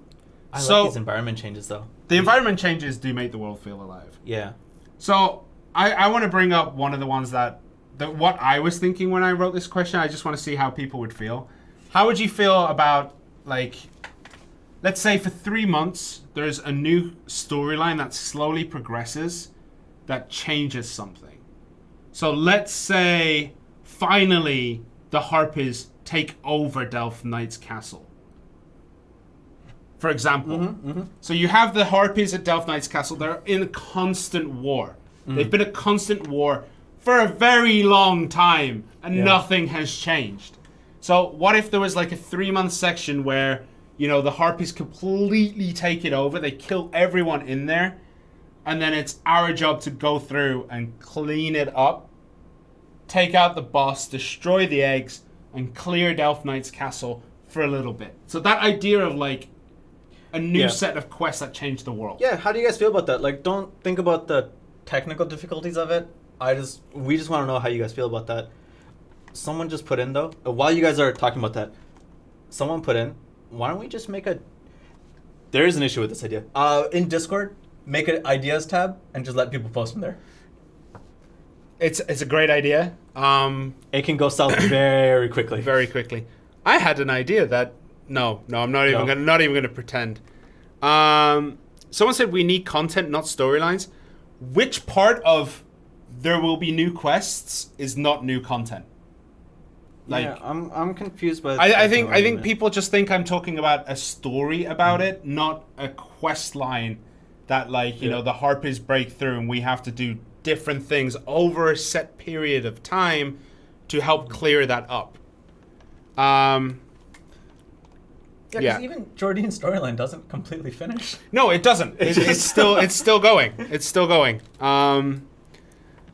like these environment changes, though.
The environment changes do make the world feel alive.
Yeah.
So, I want to bring up one of the ones that what I was thinking when I wrote this question. I just want to see how people would feel. How would you feel about, like, let's say for 3 months, there's a new storyline that slowly progresses that changes something. So, let's say... Finally, the Harpies take over Delph Knight's castle. For example. So you have the Harpies at Delph Knight's castle. They're in constant war. They've been a constant war for a very long time, and nothing has changed. So what if there was like a 3-month section where, you know, the Harpies completely take it over, they kill everyone in there, and then it's our job to go through and clean it up, take out the boss, destroy the eggs, and clear Delph Knight's castle for a little bit. So that idea of like a new set of quests that change the world.
Yeah, how do you guys feel about that? Like, don't think about the technical difficulties of it. We just want to know how you guys feel about that. Someone just put in, though, while you guys are talking about that, someone put in, why don't we just make a... There is an issue with this idea. In Discord, make an ideas tab and just let people post them there.
It's a great idea.
It can go south very quickly.
Very quickly. I had an idea that no, I'm not even gonna pretend. Someone said we need content, not storylines. Which part of there will be new quests is not new content? Like,
yeah, I'm confused by.
I think people just think I'm talking about a story about it, not a quest line that like you know the Harpies break through and we have to do different things over a set period of time to help clear that up.
Yeah, because even Jordine's storyline doesn't completely finish.
No, it doesn't. It's still going. It's still going.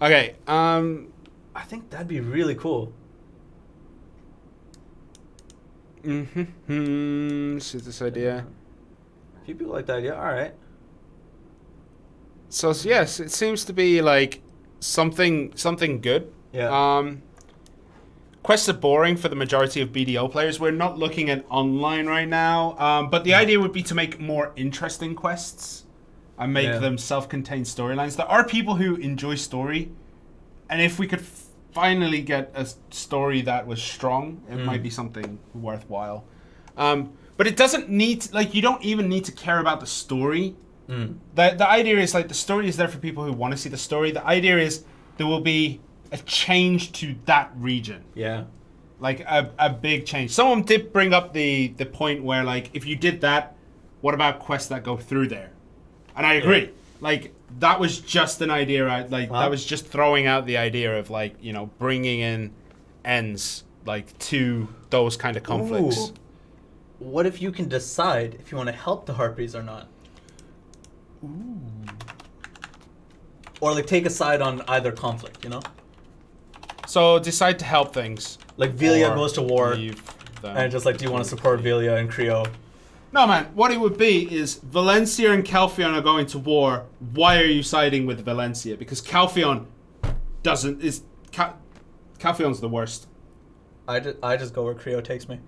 Okay.
I think that'd be really cool.
See this idea.
A few people like that idea. All right.
So yes, it seems to be like something good.
Yeah.
Quests are boring for the majority of BDO players. We're not looking at online right now, but the idea would be to make more interesting quests and make them self-contained storylines. There are people who enjoy story, and if we could finally get a story that was strong, it might be something worthwhile. But it doesn't need like you don't even need to care about the story. The idea is like the story is there for people who want to see the story. The idea is there will be a change to that region.
Yeah.
Like a big change. Someone did bring up the point where like if you did that, what about quests that go through there? And I agree. like that was just an idea. That was just throwing out the idea of like bringing in ends like to those kind of conflicts.
Ooh. What if you can decide if you want to help the Harpies or not?
Ooh.
Or like take a side on either conflict,
So decide to help things.
Like Velia goes to war, and just like, do you want to support Velia and Creo?
No, man. What it would be is Valencia and Calpheon are going to war. Why are you siding with Valencia? Because Calpheon's the worst.
I just go where Creo takes me.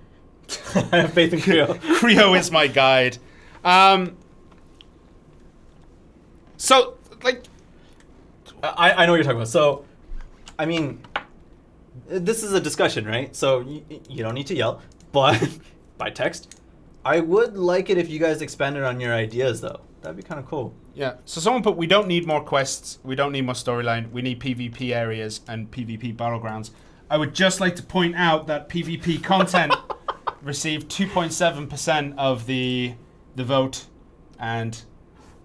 I have faith in Creo.
Creo is my guide. So, like...
I know what you're talking about. So, I mean, this is a discussion, right? So, you don't need to yell, but by text. I would like it if you guys expanded on your ideas, though. That'd be kind of cool.
Yeah. So someone put, we don't need more quests. We don't need more storyline. We need PvP areas and PvP battlegrounds. I would just like to point out that PvP content received 2.7% of the vote, and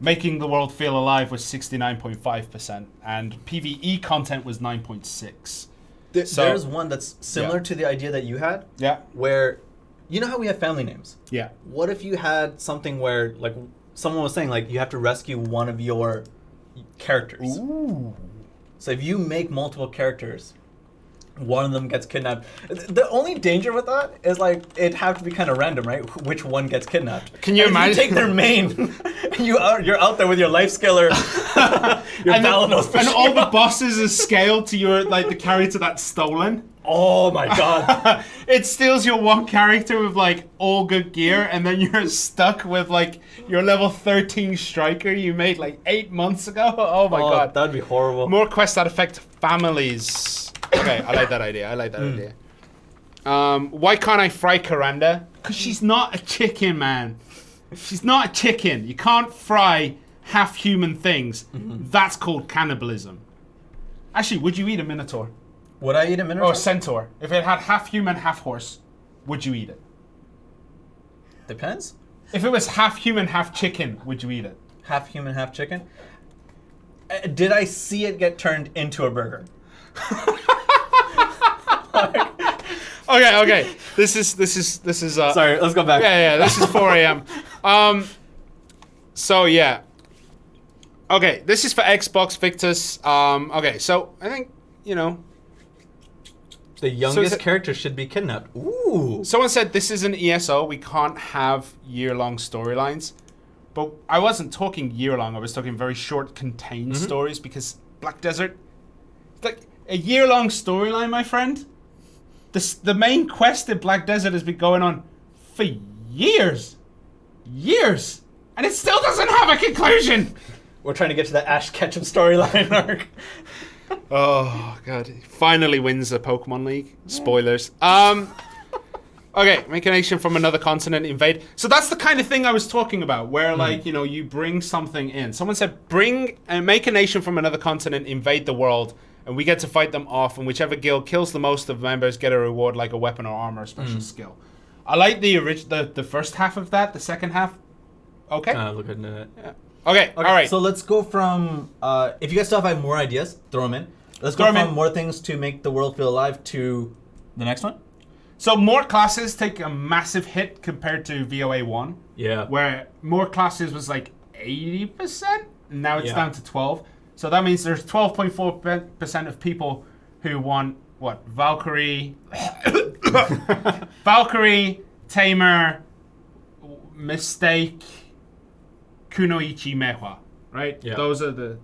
making the world feel alive was 69.5%, and PvE content was 9.6%.
There's one that's similar to the idea that you had.
Yeah.
Where, you know how we have family names?
Yeah.
What if you had something where, like, someone was saying, like, you have to rescue one of your characters.
Ooh.
So if you make multiple characters, one of them gets kidnapped. The only danger with that is, like, it'd have to be kind of random, right? Which one gets kidnapped.
Can you imagine?
If you take their main, you're out there with your life scaler, your Valanos
and all the bosses are scaled to your, like, the character that's stolen.
Oh my god.
It steals your one character with like all good gear, and then you're stuck with like your level 13 striker you made like 8 months ago. Oh my god.
That'd be horrible.
More quests that affect families. Okay, I like that idea. Why can't I fry Karanda? Because she's not a chicken, man. She's not a chicken. You can't fry half human things. That's called cannibalism. Actually, would you eat a minotaur?
Would I eat a minotaur?
Or a centaur. If it had half human, half horse, would you eat it?
Depends.
If it was half human, half chicken, would you eat it?
Half human, half chicken? Did I see it get turned into a burger?
Okay. This is.
Sorry, let's go back.
Yeah. This is 4 a.m. So yeah. Okay, this is for Xbox Victus. Okay, so I think
the youngest character should be kidnapped. Ooh.
Someone said this is an ESO. We can't have year-long storylines. But I wasn't talking year-long. I was talking very short, contained stories, because Black Desert, it's like a year-long storyline, my friend. The main quest in Black Desert has been going on for years. Years. And it still doesn't have a conclusion.
We're trying to get to the Ash Ketchum storyline arc.
Oh god! Finally wins the Pokemon League. Spoilers. Okay, make a nation from another continent, invade. So that's the kind of thing I was talking about, where like you bring something in. Someone said make a nation from another continent, invade the world, and we get to fight them off. And whichever guild kills the most of members get a reward like a weapon or armor or special skill. I like the first half of that. The second half, okay.
Look at it.
Yeah. Okay, all right.
So let's go from, if you guys still have more ideas, throw them in. Let's go from more things to make the world feel alive to the next one.
So more classes take a massive hit compared to VOA 1.
Yeah.
Where more classes was like 80%, and now it's down to 12. So that means there's 12.4% of people who want, what, Valkyrie, Valkyrie, Tamer, Mistake, Kunoichi Mehwa, right?
Yeah.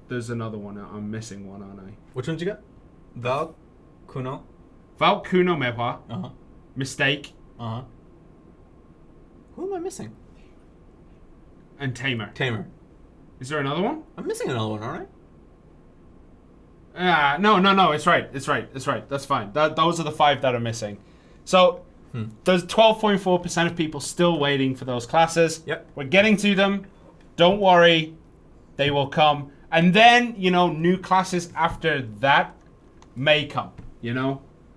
There's another one. I'm missing one, aren't I?
Which one did you get? Val, Kuno?
Val, Kuno, Mehwa.
Uh-huh.
Mistake.
Uh-huh. Who am I missing?
And Tamer.
Tamer.
Is there another one?
I'm missing another one, aren't
I? No. It's right. That's fine. Those are the 5 that are missing. So there's 12.4% of people still waiting for those classes.
Yep.
We're getting to them. Don't worry, they will come. And then, new classes after that may come,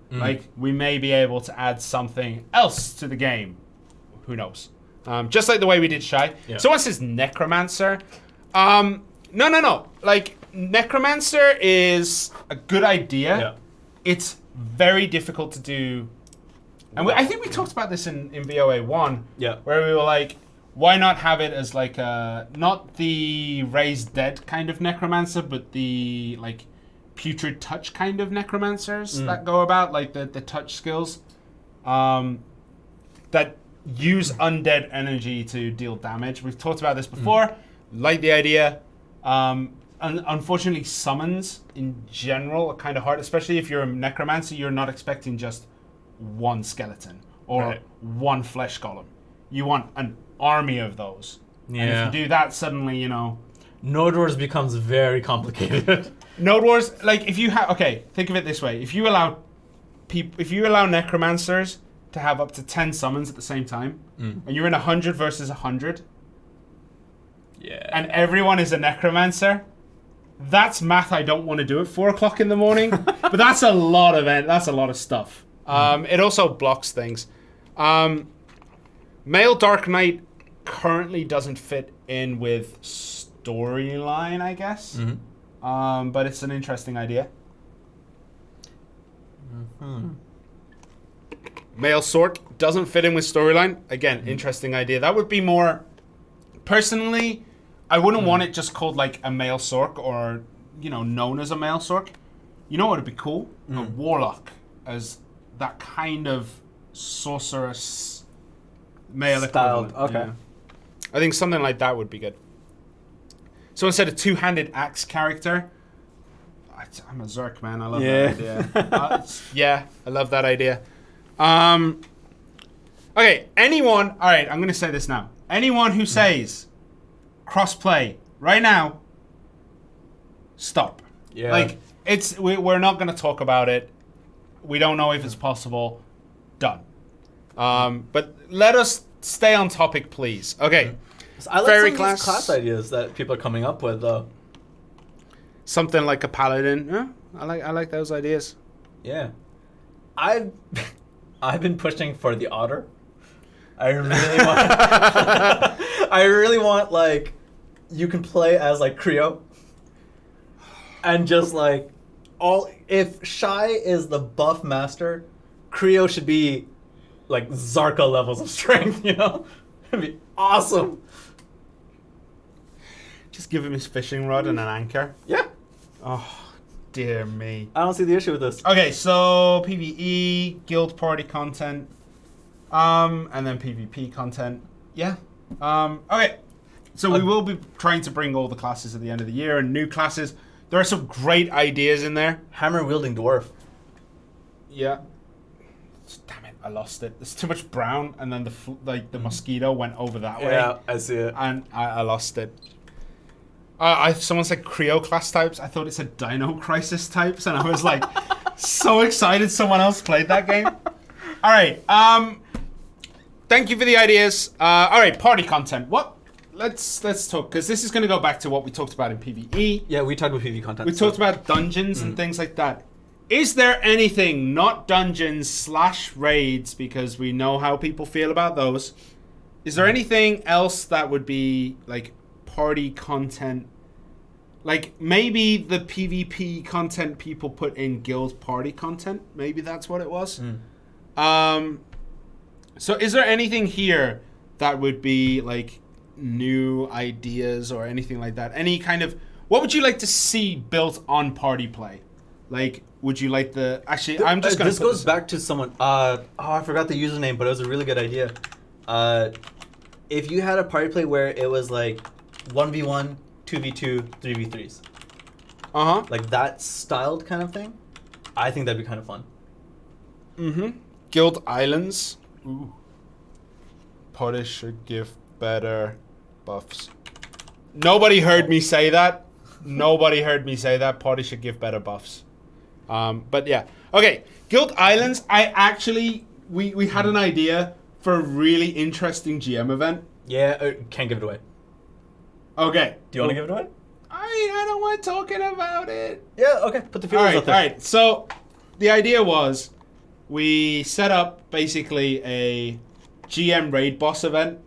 Like, we may be able to add something else to the game. Who knows? Just like the way we did Shy.
Yeah.
Someone says Necromancer. No. Like, Necromancer is a good idea.
Yeah.
It's very difficult to do. And I think we talked about this in VOA 1.
Yeah.
Where we were like, why not have it as like not the raised dead kind of necromancer, but the like putrid touch kind of necromancers that go about, like the touch skills that use undead energy to deal damage. We've talked about this before. Like the idea. Unfortunately, summons in general are kind of hard, especially if you're a necromancer. You're not expecting just one skeleton or one flesh golem. You want an army of those.
Yeah.
And if you do that, suddenly,
Node Wars becomes very complicated.
Node Wars, like if you have, okay, think of it this way: if you allow necromancers to have up to 10 summons at the same time, and you're in 100 versus 100, and everyone is a necromancer, that's math I don't want to do at 4 o'clock in the morning. But that's a lot of stuff. It also blocks things. Male Dark Knight currently doesn't fit in with storyline, I guess. But it's an interesting idea. Male Sork doesn't fit in with storyline. Again, interesting idea. That would be more... Personally, I wouldn't want it just called like a male Sork or, known as a male Sork. You know what would be cool? A Warlock as that kind of sorceress male
Styled,
equivalent.
okay.
Yeah. I think something like that would be good. So instead of two-handed axe character, I'm a Zerk, man. I love that idea. I love that idea. Okay, anyone... All right, I'm going to say this now. Anyone who says crossplay right now, stop.
Yeah.
Like, we're not going to talk about it. We don't know if it's possible. Done. But let us stay on topic, please. Okay.
I like
Fairy
some of these class ideas that people are coming up with, though.
Something like a paladin. Yeah, I like those ideas.
Yeah. I've been pushing for the otter. I really want like you can play as like Creo. And just like if Shy is the buff master, Creo should be like Zarka levels of strength, It'd be awesome.
Just give him his fishing rod and an anchor.
Yeah.
Oh, dear me.
I don't see the issue with this.
Okay, so PvE, guild party content, and then PvP content. Yeah. Okay. So we will be trying to bring all the classes at the end of the year and new classes. There are some great ideas in there.
Hammer wielding dwarf.
Yeah. Damn it, I lost it. There's too much brown, and then the mosquito went over that way.
Yeah, I see it.
And I lost it. Someone said Creo class types. I thought it said Dino Crisis types, and I was like, so excited someone else played that game. All right. Thank you for the ideas. All right, party content. What? Let's talk, because this is going to go back to what we talked about in PvE.
Yeah, we talked about PvE content.
We talked about dungeons and things like that. Is there anything, not dungeons / raids, because we know how people feel about those. Is there anything else that would be like party content? Like maybe the PvP content people put in guild party content. Maybe that's what it was. So is there anything here that would be like new ideas or anything like that? Any kind of... What would you like to see built on party play? Like, would you like the... Actually, I'm just going to...
This goes back to someone... I forgot the username, but it was a really good idea. If you had a party play where it was like 1v1, 2v2, 3v3s.
Uh-huh.
Like that styled kind of thing, I think that'd be kind of fun.
Guild Islands. Ooh. Party should give better buffs. Nobody heard me say that. Nobody heard me say that. Party should give better buffs. But yeah. Okay. Guild Islands. We had an idea for a really interesting GM event.
Yeah, can't give it away.
Okay.
Do you want to give it away?
I don't want talking about it.
Yeah, okay. Put the feelers out there.
All right. So the idea was we set up basically a GM raid boss event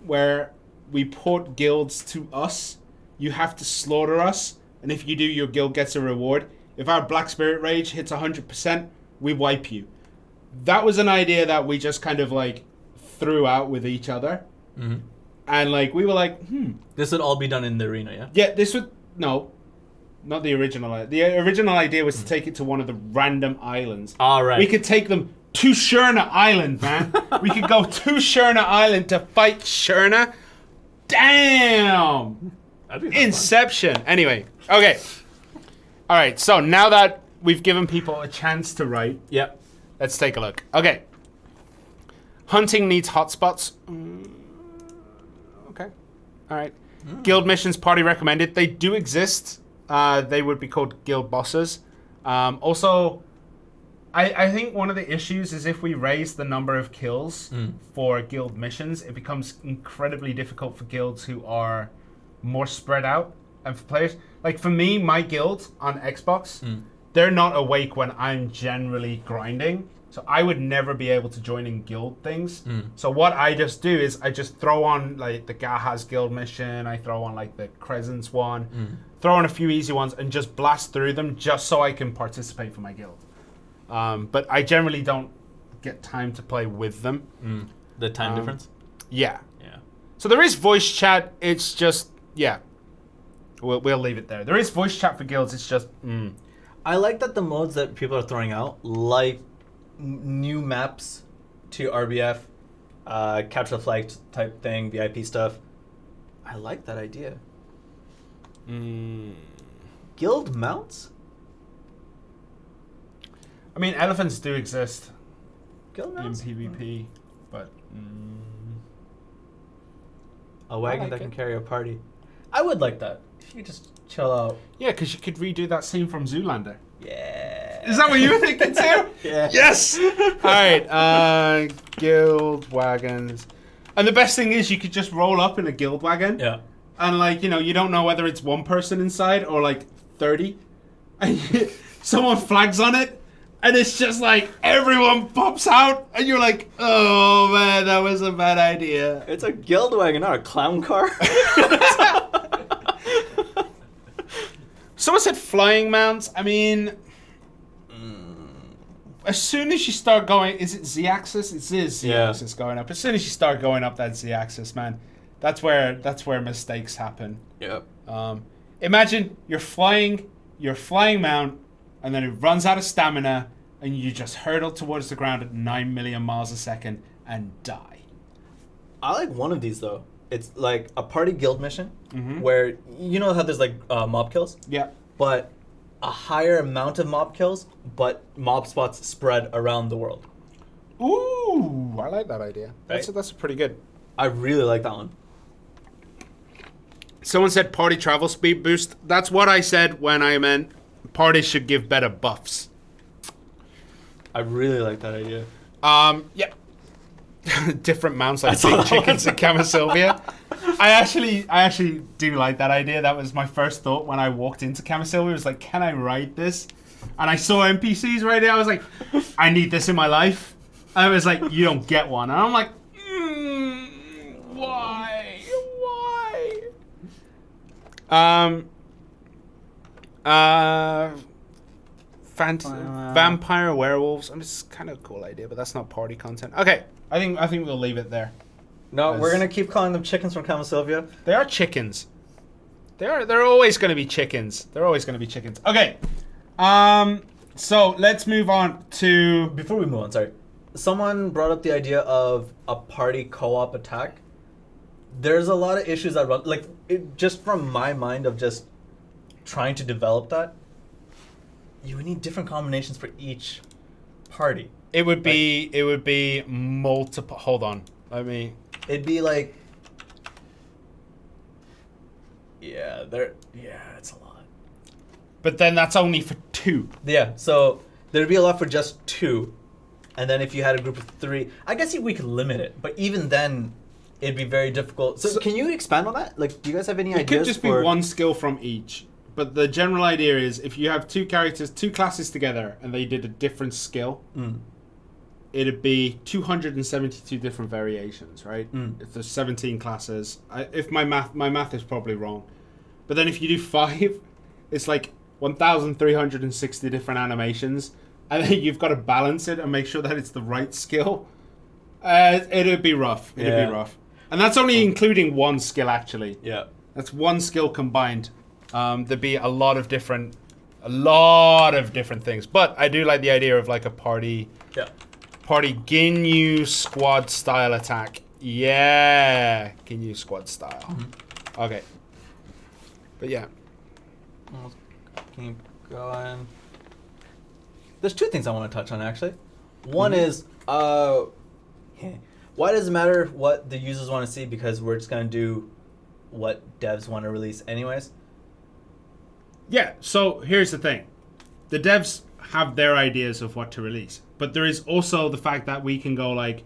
where we port guilds to us you have to slaughter us, and if you do, your guild gets a reward. If our Black Spirit Rage hits 100%, we wipe you. That was an idea that we just kind of like threw out with each other.
Mm-hmm.
And like we were like,
This would all be done in the arena, yeah?
Yeah, this would... No. Not the original. The original idea was to take it to one of the random islands.
All right.
We could take them to Shirna Island, man. We could go to Shirna Island to fight Shirna. Damn!
That'd be
Inception. Fun. Anyway, okay. All right, so now that we've given people a chance to write,
Yep.
let's take a look. Okay. Hunting needs hotspots. Okay. All right. Guild missions, party recommended. They do exist. They would be called guild bosses. Also, I think one of the issues is if we raise the number of kills for guild missions, it becomes incredibly difficult for guilds who are more spread out. And for players, like for me, my guild on Xbox, they're not awake when I'm generally grinding. So I would never be able to join in guild things. So what I just do is I just throw on like the Gahaz guild mission. I throw on like the Crescents one. Throw on a few easy ones and just blast through them just so I can participate for my guild. But I generally don't get time to play with them.
The time difference?
Yeah.
Yeah.
So there is voice chat. It's just, yeah. We'll leave it there. There is voice chat for guilds. It's just,
I like that the modes that people are throwing out, like new maps to RBF, capture the flag type thing, VIP stuff. I like that idea. Guild mounts?
I mean, elephants do exist
Guild
in
mounts?
PvP, but
A wagon
like
that
it.
can carry a party. I would like that. If you could just chill out.
yeah, because you could redo that scene from Zoolander.
Yeah.
Is that what you were thinking too?
Yeah.
Yes. All right. Guild wagons, and the best thing is you could just roll up in a guild wagon.
Yeah.
And like, you know, you don't know whether it's one person inside or like 30. And someone flags on it and it's just like everyone pops out and you're like, oh man, that was a bad idea.
It's a guild wagon, not a clown car.
Someone said flying mounts. I mean, as soon as you start going, is it Z-axis? It is Z-axis going up. As soon as you start going up that Z-axis, man, that's where mistakes happen.
Yep.
Imagine you're flying mount, and then it runs out of stamina, and you just hurtle towards the ground at 9 million miles a second and die.
I like one of these though. It's like a party guild mission where you know how there's like mob kills?
Yeah.
But a higher amount of mob kills, but mob spots spread around the world.
Ooh, I like that idea. That's pretty good.
I really like that one.
Someone said party travel speed boost. That's what I said when I meant parties should give better buffs.
I really like that idea.
Yeah. Different mounts like big chickens in Camisylvia. I actually do like that idea. That was my first thought when I walked into Camisylvia. It was like, can I ride this? And I saw NPCs right there. I was like, I need this in my life. And I was like, you don't get one. And I'm like, why? Vampire werewolves. I mean, it's kind of a cool idea, but that's not party content. Okay, I think we'll leave it there.
No, we're gonna keep calling them chickens from Camisylvia.
They are chickens. They're always going to be chickens. They're always going to be chickens. Okay. So let's move on to.
Before we move on, sorry. Someone brought up the idea of a party co-op attack. There's a lot of issues that run, like, just from my mind of just trying to develop that, you would need different combinations for each party.
It would be multiple. Hold on.
It'd be like, it's a lot.
But then that's only for 2.
Yeah, so there'd be a lot for just 2. And then if you had a group of 3, I guess we could limit it. But even then, it'd be very difficult. So can you expand on that? Like, do you guys have any ideas?
It could just be one skill from each. But the general idea is if you have 2 characters, 2 classes together, and they did a different skill, it'd be 272 different variations, right? If there's 17 classes, if my math is probably wrong, But then if you do 5, it's like 1,360 different animations, and then you've got to balance it and make sure that it's the right skill. It'd be rough. It'd be rough. And that's only including one skill, actually.
Yeah.
That's one skill combined. There'd be a lot of different things. But I do like the idea of like a party Ginyu squad style attack. Yeah, Ginyu squad style.
Mm-hmm.
Okay. But yeah.
Keep going. There's 2 things I want to touch on, actually. One is, why does it matter what the users want to see? Because we're just going to do what devs want to release anyways.
Yeah, so here's the thing. The devs have their ideas of what to release. But there is also the fact that we can go like,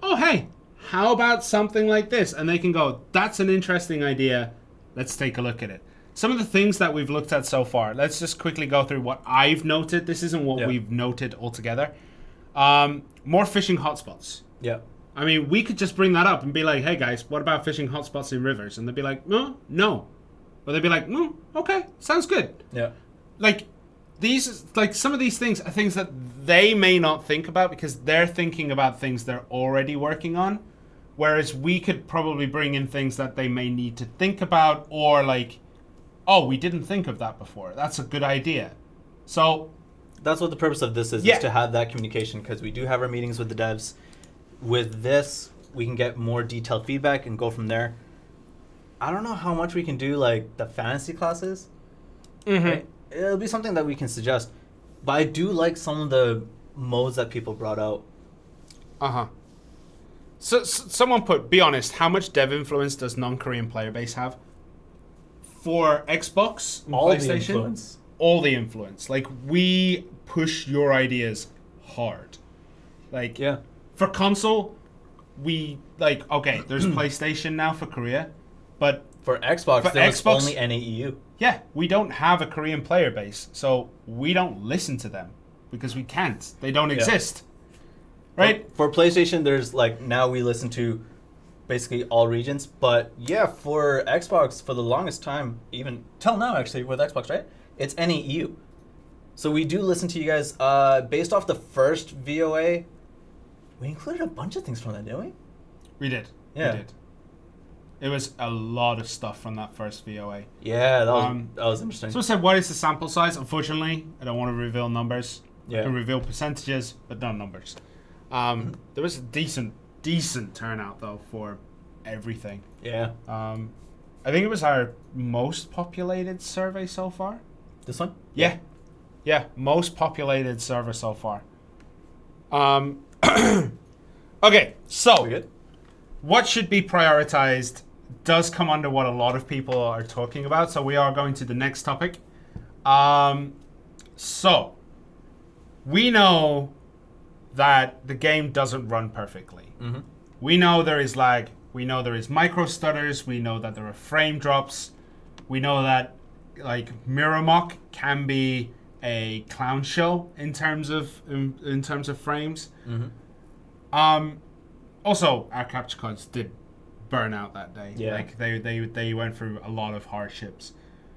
oh, hey, how about something like this? And they can go, that's an interesting idea. Let's take a look at it. Some of the things that we've looked at so far, let's just quickly go through what I've noted. This isn't what we've noted altogether. More fishing hotspots.
Yeah.
I mean, we could just bring that up and be like, hey, guys, what about fishing hotspots in rivers? And they'd be like, no. Or they'd be like, okay, sounds good.
Yeah.
Like, some of these things are things that they may not think about because they're thinking about things they're already working on. Whereas we could probably bring in things that they may need to think about or like, oh, we didn't think of that before. That's a good idea. So
that's what the purpose of this is to have that communication, because we do have our meetings with the devs. With this, we can get more detailed feedback and go from there. I don't know how much we can do like the fantasy classes.
Mm-hmm.
Right? It'll be something that we can suggest. But I do like some of the modes that people brought out.
Uh-huh. So someone be honest, how much dev influence does non-Korean player base have? For Xbox and
All
PlayStation?
the influence.
All the influence. Like, we push your ideas hard. Like, for console, we, like, okay, there's PlayStation now for Korea, but...
For Xbox, there was only NAEU.
Yeah, we don't have a Korean player base, so we don't listen to them because we can't. They don't exist. Right?
For PlayStation, there's, like, now we listen to basically all regions, but for Xbox, for the longest time, even till now actually with Xbox, right, it's NAEU. So we do listen to you guys. Based off the first VOA, we included a bunch of things from that, didn't we?
We did.
Yeah.
We did. It was a lot of stuff from that first VOA.
Yeah, that was interesting.
So I said, what is the sample size? Unfortunately, I don't want to reveal numbers.
Yeah.
I can reveal percentages, but not numbers. There was a decent turnout though for everything.
Yeah.
I think it was our most populated survey so far.
This one?
Yeah, most populated server so far. Okay, so
We good?
what should be prioritized does come under what a lot of people are talking about. So we are going to the next topic. So we know that the game doesn't run perfectly.
Mm-hmm.
We know there is lag. We know there is micro stutters. We know that there are frame drops. We know that like Miramock can be a clown show in terms of frames.
Mm-hmm.
Also, our capture cards did burn out that day.
Yeah.
Like they went through a lot of hardships.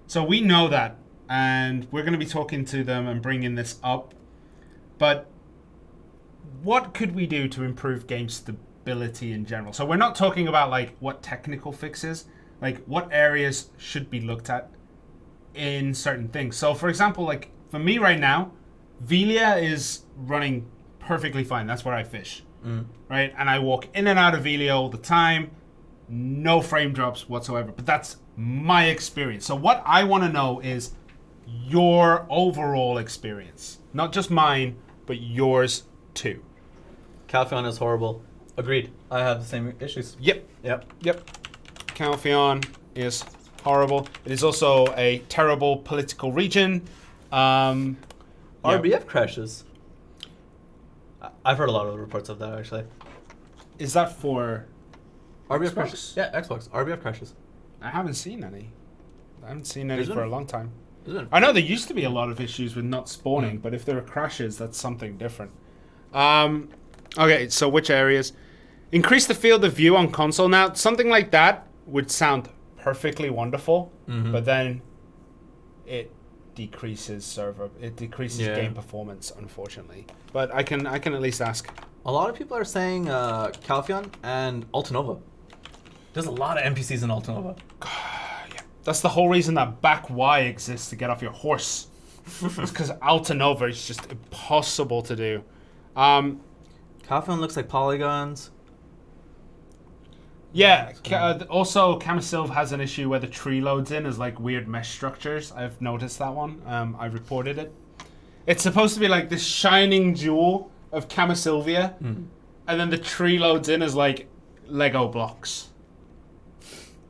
So we know that, and we're going to be talking to them and bringing this up. But what could we do to improve game stability in general? So we're not talking about like what technical fixes, like what areas should be looked at in certain things. So for example, like for me right now, Velia is running perfectly fine. That's where I fish. Right? And I walk in and out of Velia all the time. No frame drops whatsoever. But that's my experience. So what I want to know is your overall experience. Not just mine, but yours too.
Calpheon is horrible. Agreed. I have the same issues.
Yep.
Yep.
Calpheon is horrible. It is also a terrible political region.
RBF crashes. I've heard a lot of reports of that, actually.
Is that for
RBF
Xbox?
crashes? Yeah, Xbox. RBF crashes.
I haven't seen any. I haven't seen any for a long time. I know there used to be a lot of issues with not spawning, but if there are crashes, that's something different. Okay, so which areas? Increase the field of view on console. Now, something like that would sound perfectly wonderful,
Mhm.
but then it decreases
Yeah.
game performance, unfortunately. But I can at least ask.
A lot of people are saying Calpheon and Altanova. There's a lot of NPCs in Altanova.
Yeah. That's the whole reason that back Y exists, to get off your horse. It's because Altanova is just impossible to do.
Calpheon looks like polygons.
Yeah, also Camisilv has an issue where the tree loads in as like weird mesh structures. I've noticed that one. I reported it. It's supposed to be like this shining jewel of Camisilvia, and then the tree loads in as like Lego blocks.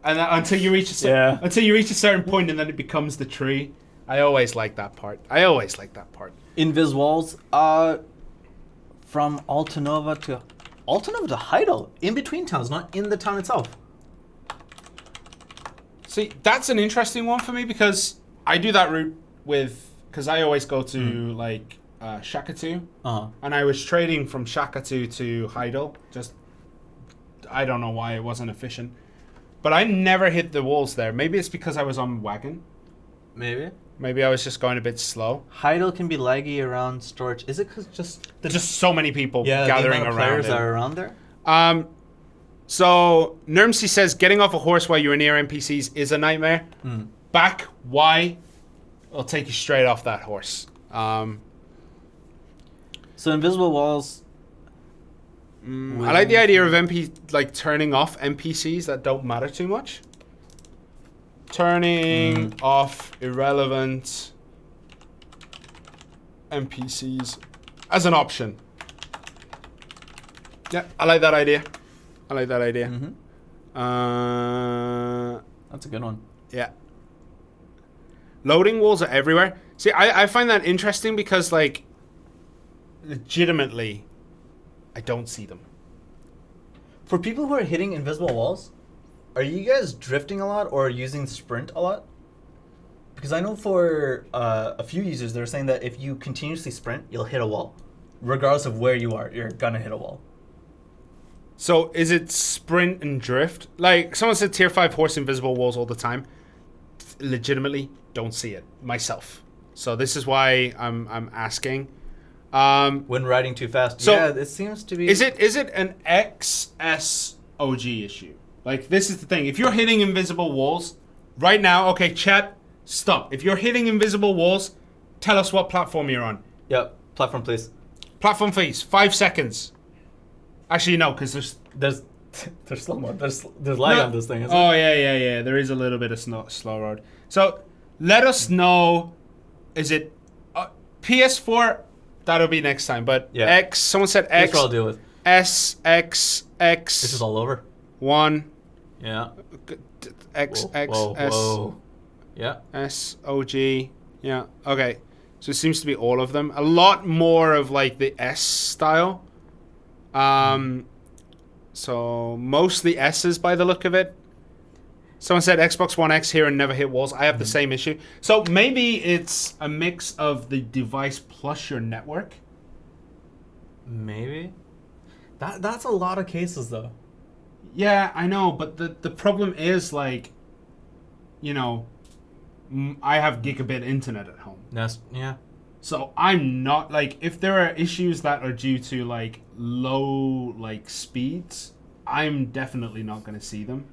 And until you reach a certain point, and then it becomes the tree. I always like that part.
Invis walls. From Altanova to Heidel, in between towns, not in the town itself.
See, that's an interesting one for me, because I do that route because I always go to like Shakatu, and I was trading from Shakatu to Heidel. Just, I don't know why it wasn't efficient, but I never hit the walls there. Maybe it's because I was on wagon. Maybe I was just going a bit slow.
Heidel can be laggy around storage. Is it because
there's just so many people
the
gathering
amount of
around
players
it.
are around there?
So Nermsy says getting off a horse while you're near NPCs is a nightmare. Back Y will take you straight off that horse.
So invisible walls.
I like the idea of turning off NPCs that don't matter too much. Turning off irrelevant NPCs as an option. Yeah, I like that idea.
That's a good one.
Yeah. Loading walls are everywhere. See, I find that interesting because, like, legitimately, I don't see them.
For people who are hitting invisible walls, are you guys drifting a lot or using sprint a lot? Because I know for a few users, they're saying that if you continuously sprint, you'll hit a wall. Regardless of where you are, you're gonna hit a wall.
So is it sprint and drift? Like, someone said tier 5 horse invisible walls all the time. Legitimately, don't see it myself. So this is why I'm asking.
When riding too fast.
So
yeah, it seems to be...
Is it an XSOG issue? Like, this is the thing. If you're hitting invisible walls right now, okay, chat, stop. If you're hitting invisible walls, tell us what platform you're on.
Yep, platform please.
Platform please. 5 seconds. Actually, no, because
there's slow-mo. There's lag on this thing, isn't
it? Yeah. There is a little bit of slow road. So, let us know, is it PS4? That'll be next time. But
yeah.
X, someone said X.
That's what I'll deal with.
S, X, X.
This is all over.
1.
Yeah.
X,
whoa,
X,
whoa,
S.
whoa. Yeah.
S, O, G. Yeah. Okay. So it seems to be all of them. A lot more of like the S style. So mostly S's by the look of it. Someone said Xbox One X here and never hit walls. I have the same issue. So maybe it's a mix of the device plus your network.
Maybe. That's a lot of cases though.
Yeah, I know, but the problem is, like, you know, I have gigabit internet at home.
Yeah.
So I'm not, like, if there are issues that are due to, like, low, like, speeds, I'm definitely not going to see them.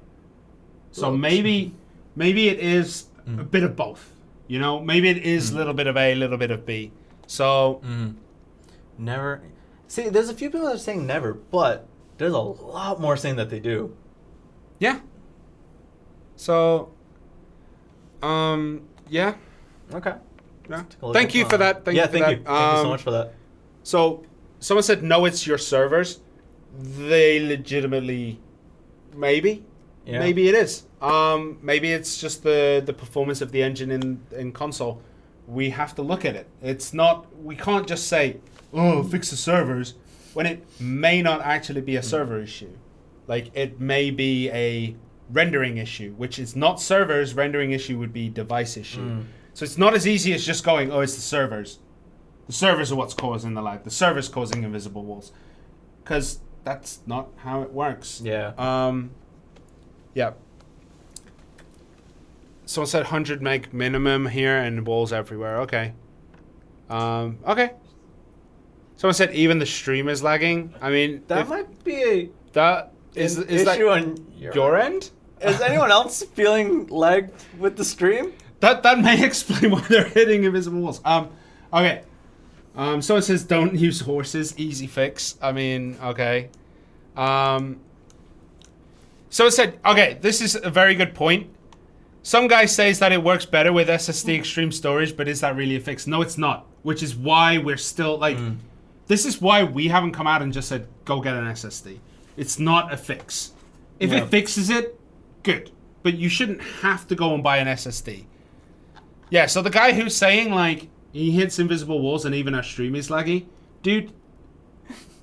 So maybe it is a bit of both, you know? Maybe it is a little bit of A, a little bit of B. So...
Never... See, there's a few people that are saying never, but there's a lot more saying that they do.
Yeah. So... yeah.
Okay.
Yeah. Thank you for that. Thank you for that.
Thank you so much for that.
So, someone said, no, it's your servers. They legitimately... Maybe.
Yeah.
Maybe it is. Maybe it's just the performance of the engine in console. We have to look at it. It's not... We can't just say, oh, fix the servers, when it may not actually be a server issue. Like, it may be a rendering issue, which is not servers. Rendering issue would be device issue. So it's not as easy as just going, oh, it's the servers. The servers are what's causing the lag. The server's causing invisible walls. Because that's not how it works.
Yeah.
Yeah. Someone said 100 meg minimum here and walls everywhere. Okay. Okay. Someone said even the stream is lagging. I mean,
That might be
that
an
is
issue
that
on
your end?
Is anyone else feeling lagged with the stream?
That may explain why they're hitting invisible walls. Okay. Someone says don't use horses. Easy fix. I mean, okay. Someone said, okay, this is a very good point. Some guy says that it works better with SSD extreme storage, but is that really a fix? No, it's not. Which is why we're still like, this is why we haven't come out and just said, go get an SSD. It's not a fix. If it fixes it, good. But you shouldn't have to go and buy an SSD. Yeah, so the guy who's saying like, he hits invisible walls and even our stream is laggy, dude,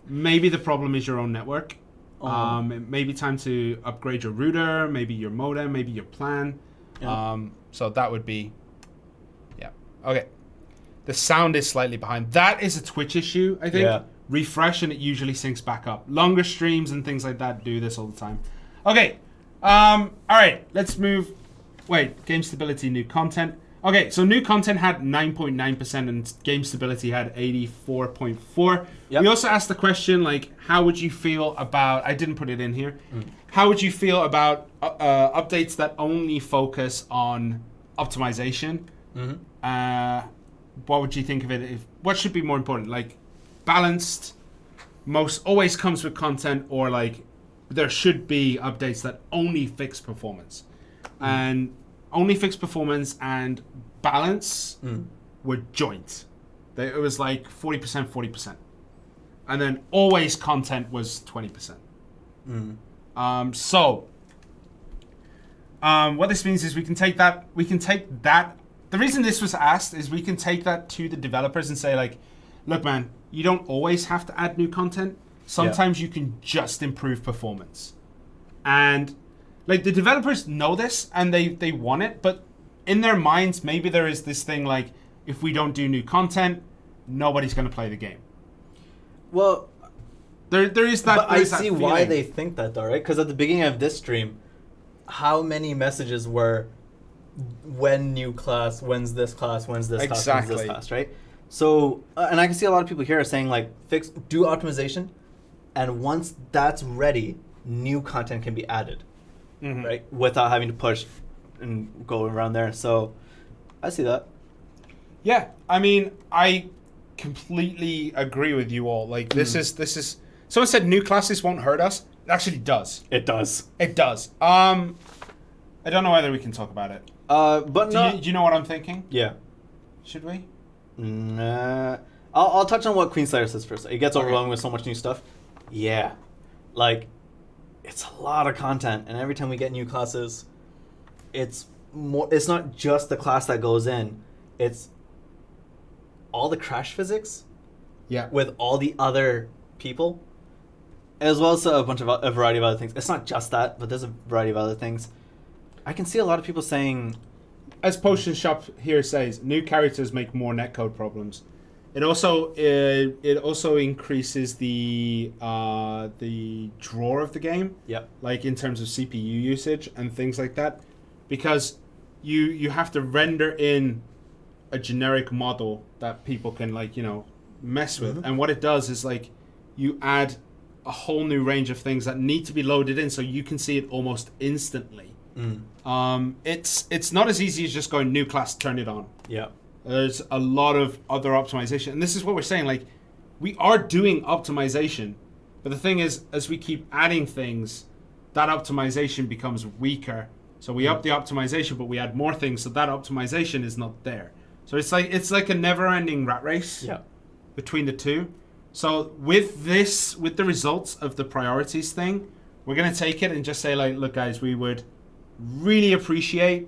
maybe the problem is your own network. It may be time to upgrade your router, maybe your modem, maybe your plan. So that would be, yeah. Okay. The sound is slightly behind. That is a Twitch issue, I think.
Yeah.
Refresh and it usually syncs back up. Longer streams and things like that do this all the time. Okay. All right. Let's move. Wait. Game stability, new content. Okay. So new content had 9.9% and game stability had 84.4%.
Yep.
We also asked the question, like, how would you feel about, I didn't put it in here. How would you feel about updates that only focus on optimization? What would you think of it? What should be more important? Like, balanced, most always comes with content, or like, there should be updates that only fix performance. And only fix performance and balance were joint. It was like 40%, 40%. And then always content was 20%. What this means is we can take that. The reason this was asked is we can take that to the developers and say like, look, man, you don't always have to add new content. Sometimes you can just improve performance. And like the developers know this and they want it, but in their minds, maybe there is this thing like, if we don't do new content, nobody's going to play the game.
Well,
there is that.
But I see why they think that, though, right? Because at the beginning of this stream, how many messages were, when new class, when's this class, when's this class, when's this class, right? So, and I can see a lot of people here are saying like, do optimization, and once that's ready, new content can be added, right? Without having to push and go around there. So, I see that.
Yeah, I mean, I completely agree with you all. Like, this is. Someone said new classes won't hurt us. It actually does.
It does.
It does. I don't know whether we can talk about it.
But
do you know what I'm thinking?
Yeah.
Should we?
Nah. I'll touch on what Queenslayer says first. It gets overwhelming with so much new stuff. Yeah. Like, it's a lot of content, and every time we get new classes, it's more. It's not just the class that goes in. It's all the crash physics.
Yeah.
With all the other people, as well as a variety of other things. It's not just that, but there's a variety of other things. I can see a lot of people saying,
as Potion Shop here says, new characters make more netcode problems. It also increases the draw of the game.
Yep.
Like in terms of CPU usage and things like that, because you have to render in a generic model that people can mess with, and what it does is like you add a whole new range of things that need to be loaded in so you can see it almost instantly. It's not as easy as just going new class, turn it on.
Yeah.
There's a lot of other optimization, and this is what we're saying, like we are doing optimization, but the thing is, as we keep adding things, that optimization becomes weaker. So we up the optimization, but we add more things, so that optimization is not there. So it's like a never-ending rat race between the two. So with the results of the priorities thing, we're gonna take it and just say like, look guys, we would really appreciate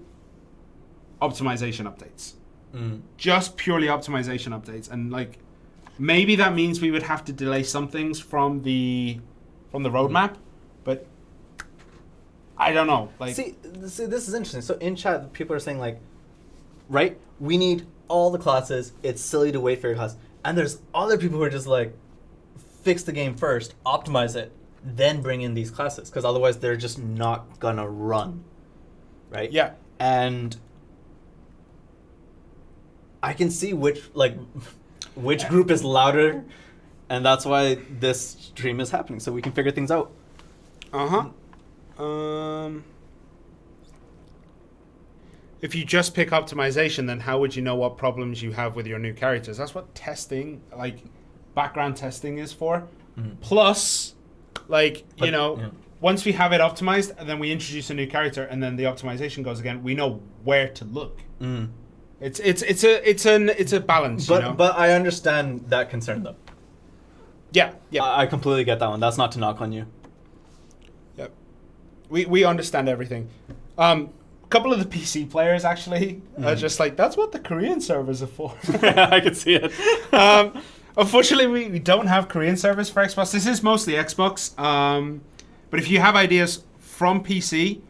optimization updates. Just purely optimization updates. And like maybe that means we would have to delay some things from the roadmap, but I don't know. Like
see, this is interesting. So in chat, people are saying like, right, we need all the classes. It's silly to wait for your class. And there's other people who are just like, fix the game first, optimize it, then bring in these classes, because otherwise they're just not gonna run, right?
Yeah.
And
I can see which group is louder, and that's why this stream is happening, so we can figure things out.
If you just pick optimization, then how would you know what problems you have with your new characters? That's what testing, like background testing, is for. Plus, once we have it optimized, and then we introduce a new character, and then the optimization goes again, we know where to look. It's a balance.
But I understand that concern though.
Yeah.
I completely get that one. That's not to knock on you.
Yep. We understand everything. A couple of the PC players actually are just like, that's what the Korean servers are for.
I can see it.
Unfortunately, we don't have Korean servers for Xbox. This is mostly Xbox. But if you have ideas from PC,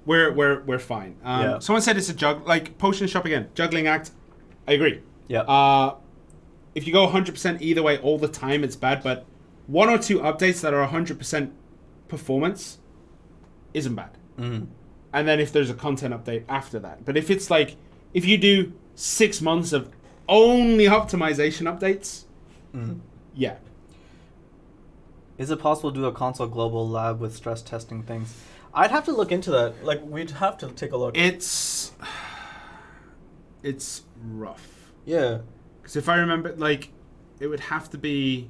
we're fine. Someone said it's a like Potion Shop again, juggling act. I agree.
Yeah.
If you go 100% either way all the time, it's bad. But 1 or 2 updates that are 100% performance isn't bad. And then if there's a content update after that. But if it's like, if you do 6 months of only optimization updates, yeah.
Is it possible to do a console global lab with stress testing things?
I'd have to look into that. Like, we'd have to take a look.
It's rough.
Yeah.
Because if I remember, like, it would have to be...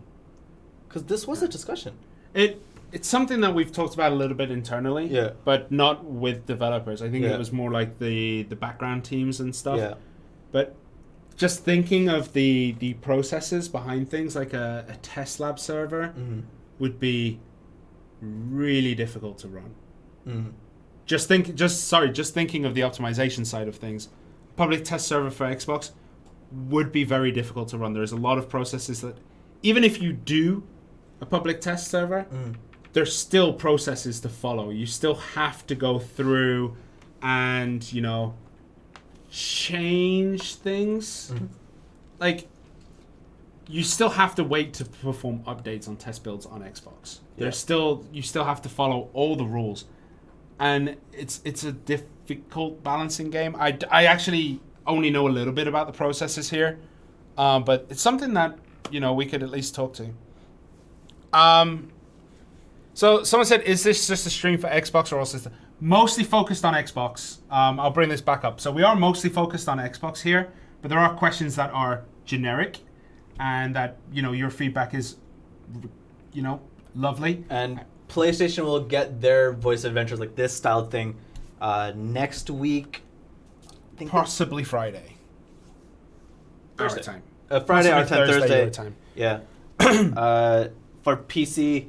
Because this was a discussion.
It's something that we've talked about a little bit internally, but not with developers. I think it was more like the background teams and stuff.
Yeah.
But just thinking of the processes behind things, like a test lab server would be really difficult to run. Just thinking of the optimization side of things. Public test server for Xbox would be very difficult to run. There's a lot of processes that, even if you do a public test server, there's still processes to follow. You still have to go through and, change things. Like, you still have to wait to perform updates on test builds on Xbox. You still have to follow all the rules. And it's a difficult balancing game. I actually only know a little bit about the processes here. But it's something that, we could at least talk to. So someone said, is this just a stream for Xbox or all systems? Mostly focused on Xbox. I'll bring this back up. So we are mostly focused on Xbox here, but there are questions that are generic and that, your feedback is, lovely.
And PlayStation will get their voice adventures, like this style thing, next week.
Possibly Friday.
Thursday.
Our time.
Friday, our time, Thursday.
Your time.
Yeah. For PC,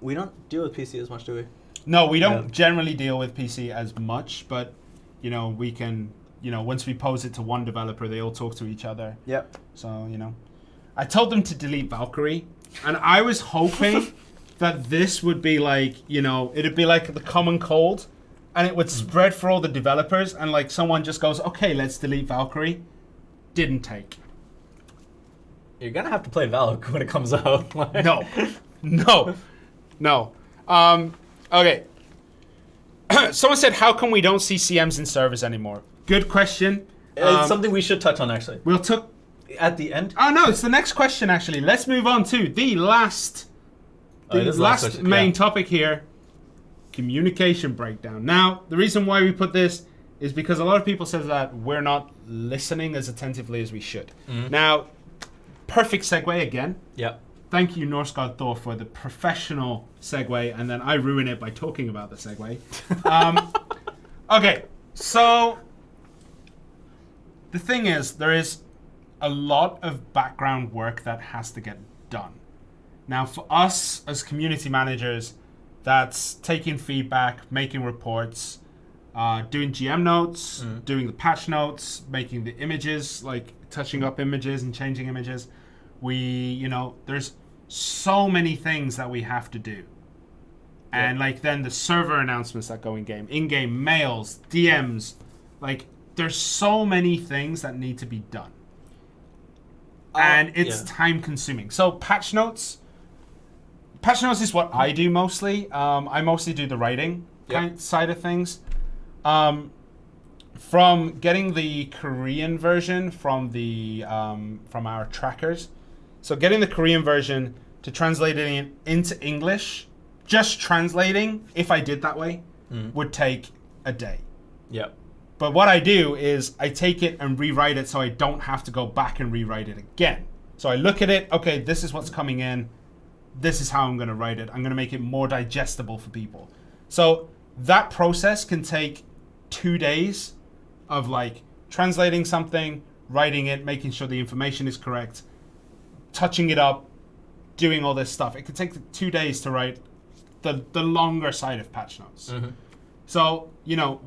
we don't deal with PC as much, do we?
No, we don't generally deal with PC as much, but, we can, once we pose it to one developer, they all talk to each other.
Yep.
So, I told them to delete Valkyrie, and I was hoping that this would be like, it'd be like the common cold, and it would spread for all the developers, and like someone just goes, okay, let's delete Valkyrie. Didn't take.
You're gonna have to play Valk when it comes out.
No. Okay. Someone said, how come we don't see CMs in servers anymore? Good question.
It's something we should touch on, actually.
We'll talk
at the end.
Oh, no, it's the next question, actually. Let's move on to the last main topic here. Communication breakdown. Now, the reason why we put this is because a lot of people said that we're not listening as attentively as we should. Now, perfect segue again.
Yep.
Thank you, Norse God Thor, for the professional segue, and then I ruin it by talking about the segue. Okay, so the thing is, there is a lot of background work that has to get done. Now, for us as community managers, that's taking feedback, making reports, doing GM notes, doing the patch notes, making the images, like touching up images and changing images. There's so many things that we have to do. And like then the server announcements that go in-game mails, DMs, like there's so many things that need to be done. And it's time consuming. So patch notes is what I do mostly. I mostly do the writing side of things. from getting the Korean version from from our trackers. So getting the Korean version to translating it into English, just translating, if I did that way, would take a day.
Yep.
But what I do is I take it and rewrite it so I don't have to go back and rewrite it again. So I look at it, okay, this is what's coming in. This is how I'm going to write it. I'm going to make it more digestible for people. So that process can take 2 days of like translating something, writing it, making sure the information is correct, touching it up, doing all this stuff. It could take 2 days to write the longer side of patch notes. So, you know,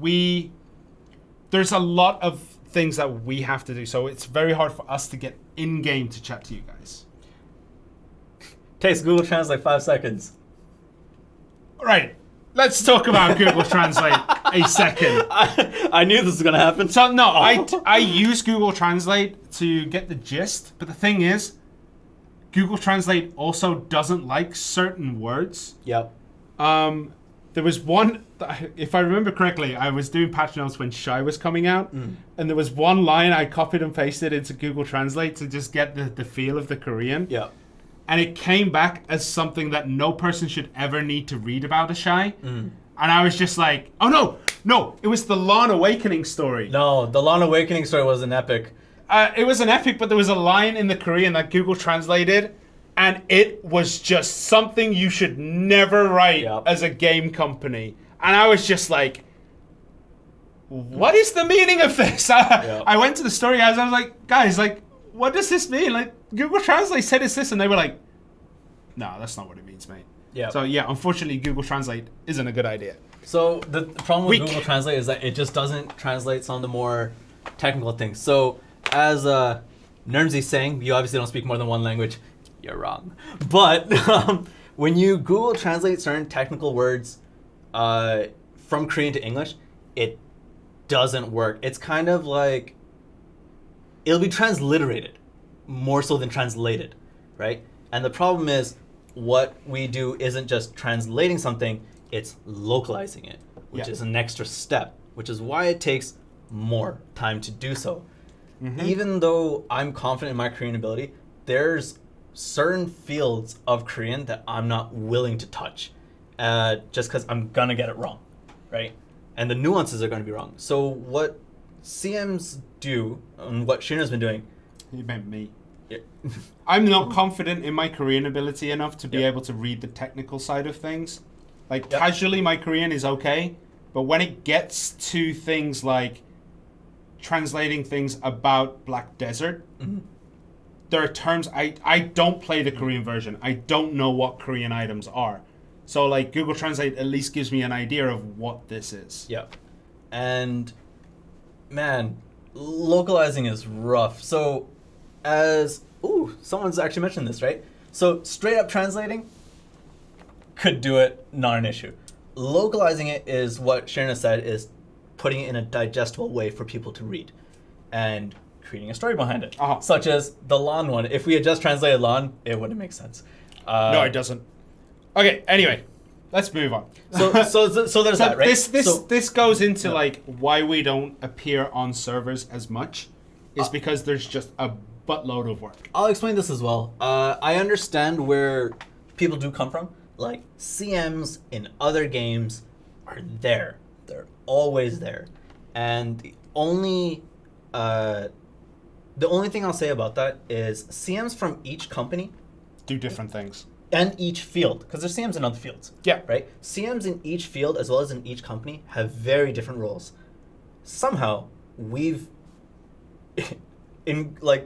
there's a lot of things that we have to do. So it's very hard for us to get in-game to chat to you guys.
Takes Google Translate 5 seconds.
Right. Let's talk about Google Translate a second.
I knew this was going to happen.
So, no, I use Google Translate to get the gist. But the thing is, Google Translate also doesn't like certain words.
Yep.
There was one, if I remember correctly, I was doing patch notes when Shy was coming out, and there was one line I copied and pasted into Google Translate to just get the feel of the Korean.
Yeah.
And it came back as something that no person should ever need to read about a Shy. And I was just like, oh no, it was the Lawn Awakening story.
No, the Lawn Awakening story was an epic.
It was an epic, but there was a line in the Korean that Google translated, and it was just something you should never write as a game company. And I was just like, what is the meaning of this? I went to the story guys, I was like, guys, like, what does this mean? Like, Google Translate said it's this, and they were like, no, that's not what it means, mate.
Yeah.
So yeah, unfortunately, Google Translate isn't a good idea.
So the problem with Google Translate is that it just doesn't translate some of the more technical things. So as Nermsy's saying, you obviously don't speak more than one language. You're wrong. But when you Google Translate certain technical words from Korean to English, it doesn't work. It's kind of like, it'll be transliterated more so than translated, right? And the problem is, what we do isn't just translating something, it's localizing it, which is an extra step, which is why it takes more time to do so. Even though I'm confident in my Korean ability, there's certain fields of Korean that I'm not willing to touch just because I'm going to get it wrong, right? And the nuances are going to be wrong. So what CMs do, and what Shirna's been doing...
You meant me. Yeah. I'm not confident in my Korean ability enough to be able to read the technical side of things. Like, casually, my Korean is okay, but when it gets to things like translating things about Black Desert, there are terms I don't play the Korean version. I don't know what Korean items are. So, like, Google Translate at least gives me an idea of what this is.
Yeah. And, man, localizing is rough. So, someone's actually mentioned this, right? So, straight up translating could do it, not an issue. Localizing it is what Shirna said, is putting it in a digestible way for people to read and creating a story behind it. Such as the lawn one. If we had just translated lawn, it wouldn't make sense.
No, it doesn't. Okay, anyway, let's move on.
So there's that, right?
This goes into like why we don't appear on servers as much is because there's just a buttload of work.
I'll explain this as well. I understand where people do come from. Like, CMs in other games are there. They're always there. And the only thing I'll say about that is CMs from each company
do different things.
And each field, because there's CMs in other fields.
Yeah.
Right? CMs in each field, as well as in each company, have very different roles. Somehow, we've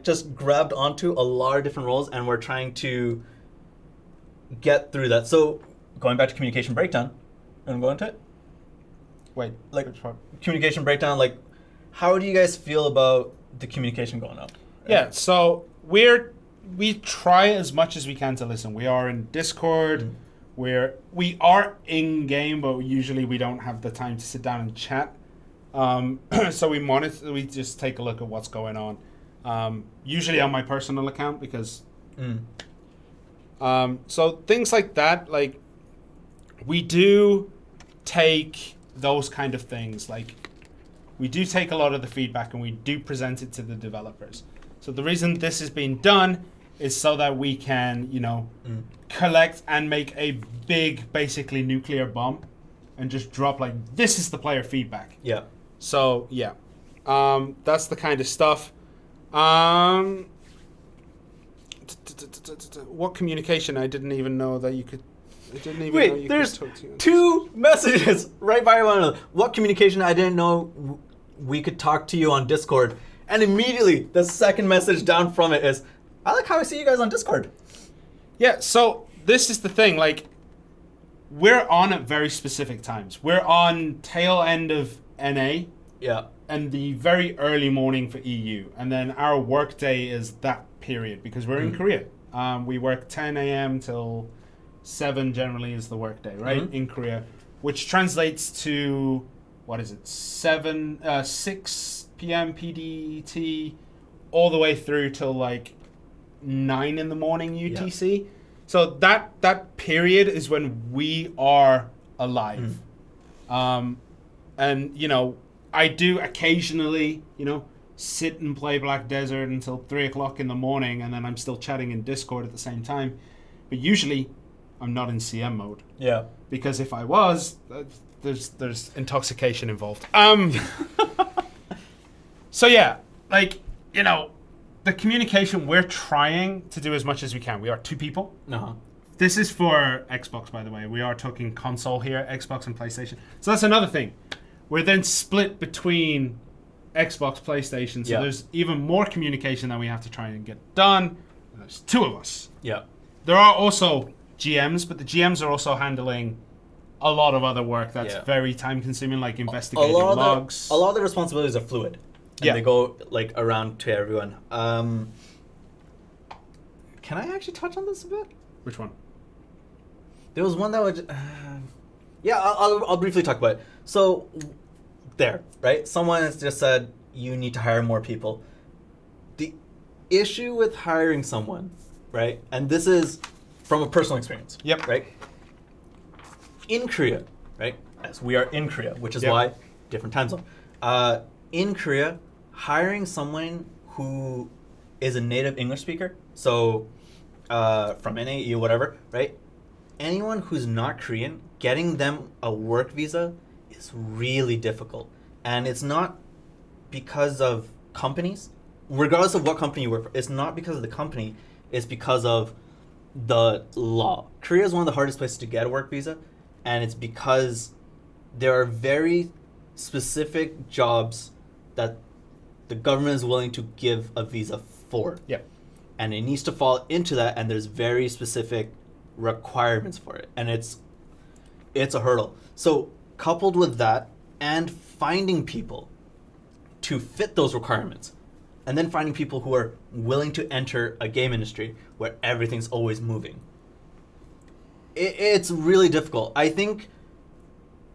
just grabbed onto a lot of different roles, and we're trying to get through that. So, going back to communication breakdown, you want to go into it?
Wait,
like communication breakdown, like, how do you guys feel about the communication going up?
Yeah, so we try as much as we can to listen. We are in Discord. We are in game, but usually we don't have the time to sit down and chat. So we monitor. We just take a look at what's going on. Usually on my personal account because. So things like that, like we do take those kind of things. Like we do take a lot of the feedback and we do present it to the developers. So the reason this is being done is so that we can, collect and make a big, basically nuclear bomb and just drop like, this is the player feedback.
Yeah.
So, yeah. That's the kind of stuff. What communication? I didn't even know that you could... I didn't even know
Wait,
you
there's
could talk to you.
2 messages right by one another. What communication? I didn't know we could talk to you on Discord. And immediately, the second message down from it is, I like how I see you guys on Discord.
Yeah, so this is the thing, like, we're on at very specific times. We're on tail end of NA
Yeah.
and the very early morning for EU. And then our work day is that period because we're in Korea. We work 10 a.m. till 7 generally is the work day, right? In Korea, which translates to, what is it, 6 p.m. PDT all the way through till like 9 in the morning UTC. Yeah. So that period is when we are alive. And, I do occasionally, sit and play Black Desert until 3 o'clock in the morning, and then I'm still chatting in Discord at the same time. But usually, I'm not in CM mode.
Yeah.
Because if I was, there's intoxication involved. So yeah, the communication, we're trying to do as much as we can. We are 2 people.
Uh-huh.
This is for Xbox, by the way. We are talking console here, Xbox and PlayStation. So that's another thing. We're then split between Xbox, PlayStation. So there's even more communication that we have to try and get done. There's 2 of us.
Yeah.
There are also GMs, but the GMs are also handling a lot of other work that's very time consuming, like investigating logs.
A lot of the responsibilities are fluid. And they go around to everyone. Can I actually touch on this a bit?
Which one?
There was one that would... I'll briefly talk about it. So, right? Someone has just said, you need to hire more people. The issue with hiring someone, right? And this is from a personal experience.
Yep.
Right? In Korea, right? As we are in Korea, which is why different time zone. In Korea, hiring someone who is a native English speaker, so from NA, EU, whatever, right? Anyone who's not Korean, getting them a work visa is really difficult. And it's not because of companies, regardless of what company you work for. It's not because of the company, it's because of the law. Korea is one of the hardest places to get a work visa, and it's because there are very specific jobs that the government is willing to give a visa for.
Yeah.
And it needs to fall into that, and there's very specific requirements for it. And it's a hurdle. So coupled with that and finding people to fit those requirements, and then finding people who are willing to enter a game industry where everything's always moving, it's really difficult. I think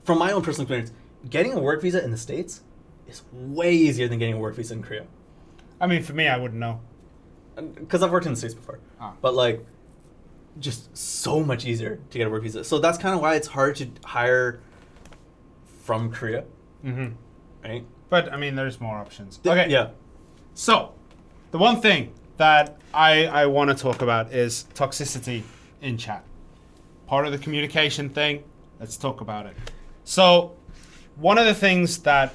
from my own personal experience, getting a work visa in the States is way easier than getting a work visa in Korea.
I mean, for me, I wouldn't know.
Because I've worked in the States before. But just so much easier to get a work visa. So that's kind of why it's hard to hire from Korea. Right?
But, I mean, there's more options. Okay.
Yeah.
So, the one thing that I want to talk about is toxicity in chat. Part of the communication thing, let's talk about it. So, one of the things that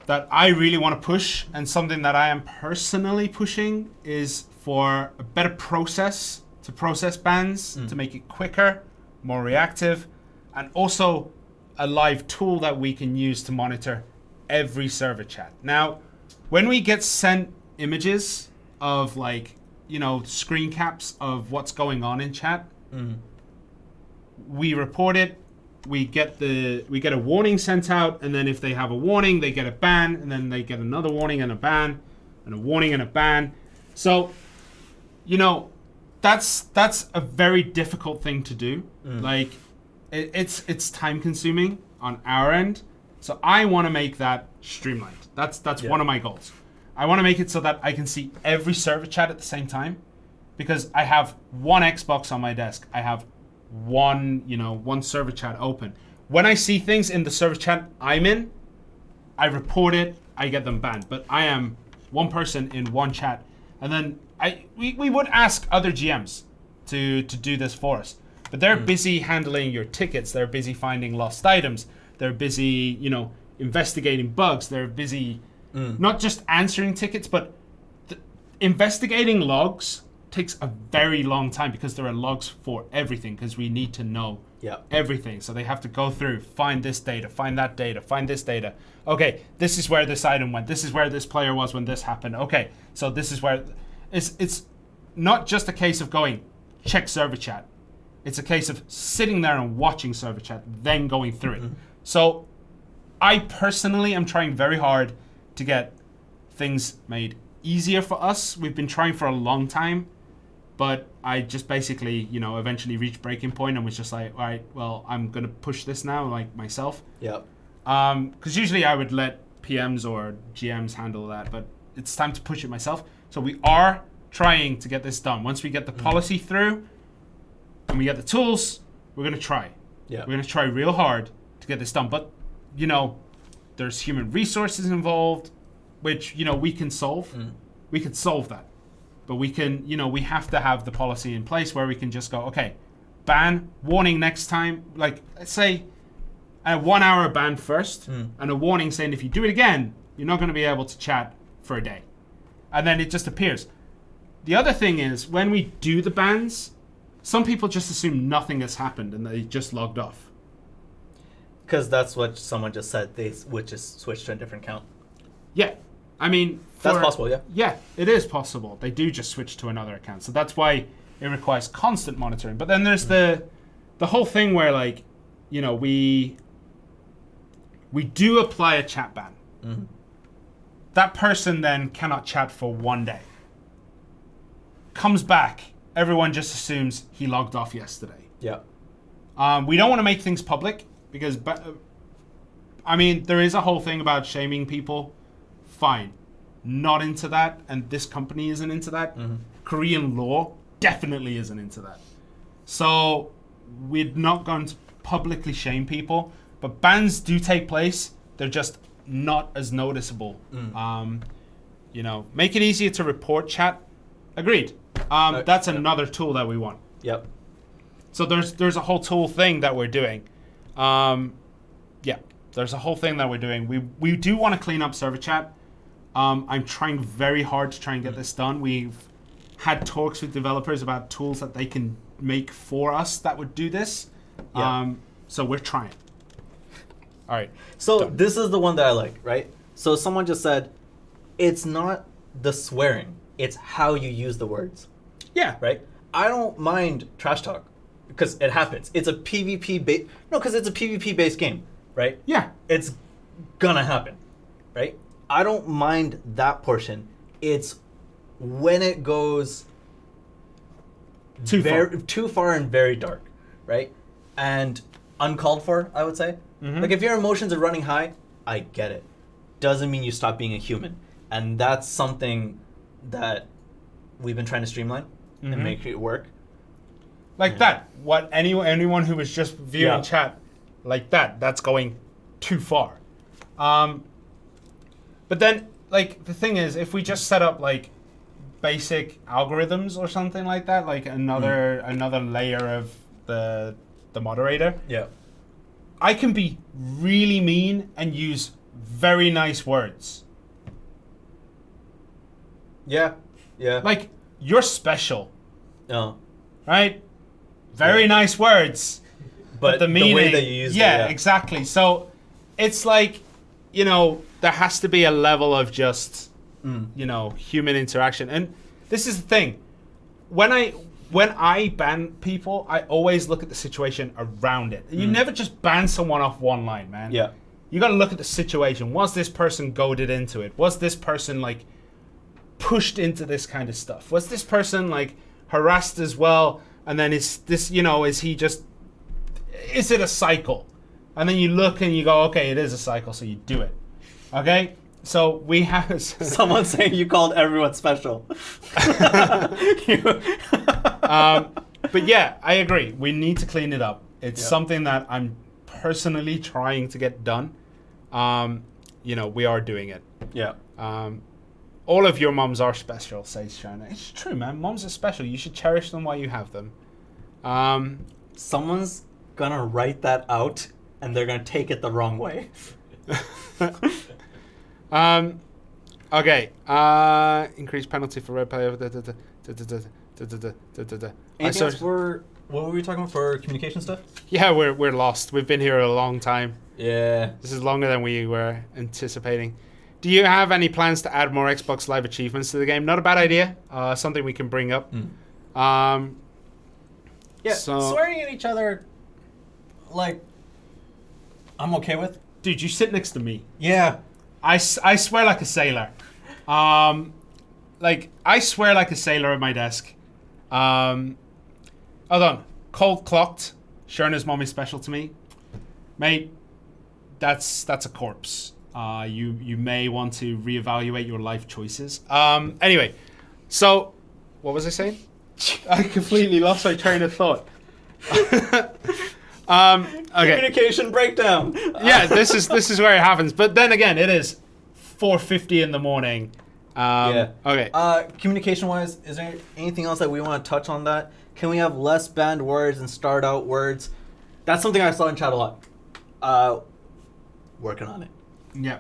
I really want to push, and something that I am personally pushing, is for a better process to process bans, to make it quicker, more reactive, and also a live tool that we can use to monitor every server chat. Now, when we get sent images of screen caps of what's going on in chat, we report it. We get a warning sent out, and then if they have a warning, they get a ban, and then they get another warning and a ban, and a warning and a ban. So, that's a very difficult thing to do. It's time consuming on our end. So I want to make that streamlined. That's one of my goals. I want to make it so that I can see every server chat at the same time, because I have one Xbox on my desk. I have one server chat open. when I see things in the server chat I'm in, I report it, I get them banned. But I am one person in one chat. And then we would ask other GMs to do this for us. But they're busy handling your tickets. They're busy finding lost items. They're busy, investigating bugs. They're busy not just answering tickets, but investigating logs takes a very long time because there are logs for everything because we need to know everything. So they have to go through, find this data, find that data, find this data. Okay, this is where this item went. This is where this player was when this happened. Okay, so this is where... It's not just a case of going, check server chat. It's a case of sitting there and watching server chat, then going through it. So I personally am trying very hard to get things made easier for us. We've been trying for a long time, but I just basically, eventually reached breaking point and was just like, all right, well, I'm going to push this now, like myself.
Yep.
Because usually I would let PMs or GMs handle that, but it's time to push it myself. So we are trying to get this done. Once we get the policy through and we get the tools, we're going to try.
Yeah.
We're going to try real hard to get this done. But, there's human resources involved, which, we can solve. We could solve that. But we can, we have to have the policy in place where we can just go, okay, ban, warning next time. Like, let's say a 1 hour ban first and a warning saying if you do it again, you're not going to be able to chat for a day. And then it just appears. The other thing is, when we do the bans, some people just assume nothing has happened and they just logged off.
Because that's what someone just said. They would just switch to a different account.
Yeah. I mean...
That's possible, yeah.
Yeah, it is possible. They do just switch to another account. So that's why it requires constant monitoring. But then there's the whole thing where, like, we do apply a chat ban. That person then cannot chat for 1 day. Comes back, everyone just assumes he logged off yesterday.
Yeah.
We don't want to make things public because, there is a whole thing about shaming people. Fine. Not into that, and this company isn't into that. Korean law definitely isn't into that. So we're not going to publicly shame people, but bans do take place. They're just not as noticeable. Make it easier to report chat. Agreed. That's another tool that we want.
Yep.
So there's a whole tool thing that we're doing. There's a whole thing that we're doing. We do want to clean up server chat. I'm trying very hard to try and get this done. We've had talks with developers about tools that they can make for us that would do this. So we're trying. All right.
So this is the one that I like, right? So someone just said, it's not the swearing, it's how you use the words.
Yeah.
Right? I don't mind trash talk because it happens. It's a PvP because it's a PvP based game, right?
Yeah.
It's gonna happen, right? I don't mind that portion. It's when it goes too far and very dark, right? And uncalled for, I would say. Like if your emotions are running high, I get it. Doesn't mean you stop being a human. And that's something that we've been trying to streamline and make it work.
Like that. What anyone who was just viewing chat like that's going too far. But then, like, the thing is, if we just set up like basic algorithms or something like that, like another layer of the moderator, I can be really mean and use very nice words.
Yeah.
Like, you're special.
Oh.
Right? Very nice words.
But
the meaning,
way that you use it.
Yeah, exactly. So it's like, there has to be a level of just, human interaction. And this is the thing. When I ban people, I always look at the situation around it. You never just ban someone off one line, man.
Yeah.
You got to look at the situation. Was this person goaded into it? Was this person, like, pushed into this kind of stuff? Was this person, like, harassed as well? And then is it a cycle? And then you look and you go, okay, it is a cycle, so you do it. Okay? So we have...
Someone saying you called everyone special.
But yeah, I agree. We need to clean it up. It's something that I'm personally trying to get done, we are doing it.
Yeah.
All of your moms are special, says Shirna. It's true, man. Moms are special. You should cherish them while you have them.
Someone's gonna write that out, and they're gonna take it the wrong way.
Okay. Increased penalty for red play.
Anything else for what were we talking about for communication stuff?
Yeah, we're lost. We've been here a long time.
Yeah.
This is longer than we were anticipating. Do you have any plans to add more Xbox Live achievements to the game? Not a bad idea. Something we can bring up.
Swearing at each other, like, I'm okay with.
Dude, you sit next to me.
Yeah.
I swear like a sailor. I swear like a sailor at my desk. Hold on. Cold clocked. Shirna's mom is special to me. Mate, that's a corpse. You may want to reevaluate your life choices. Anyway, so what was I saying? I completely lost my train of thought. Okay.
Communication breakdown.
Yeah, this is where it happens. But then again, it is 4:50 in the morning. Okay.
Communication wise, is there anything else that we want to touch on that? Can we have less banned words and start out words? That's something I saw in chat a lot. Working on it.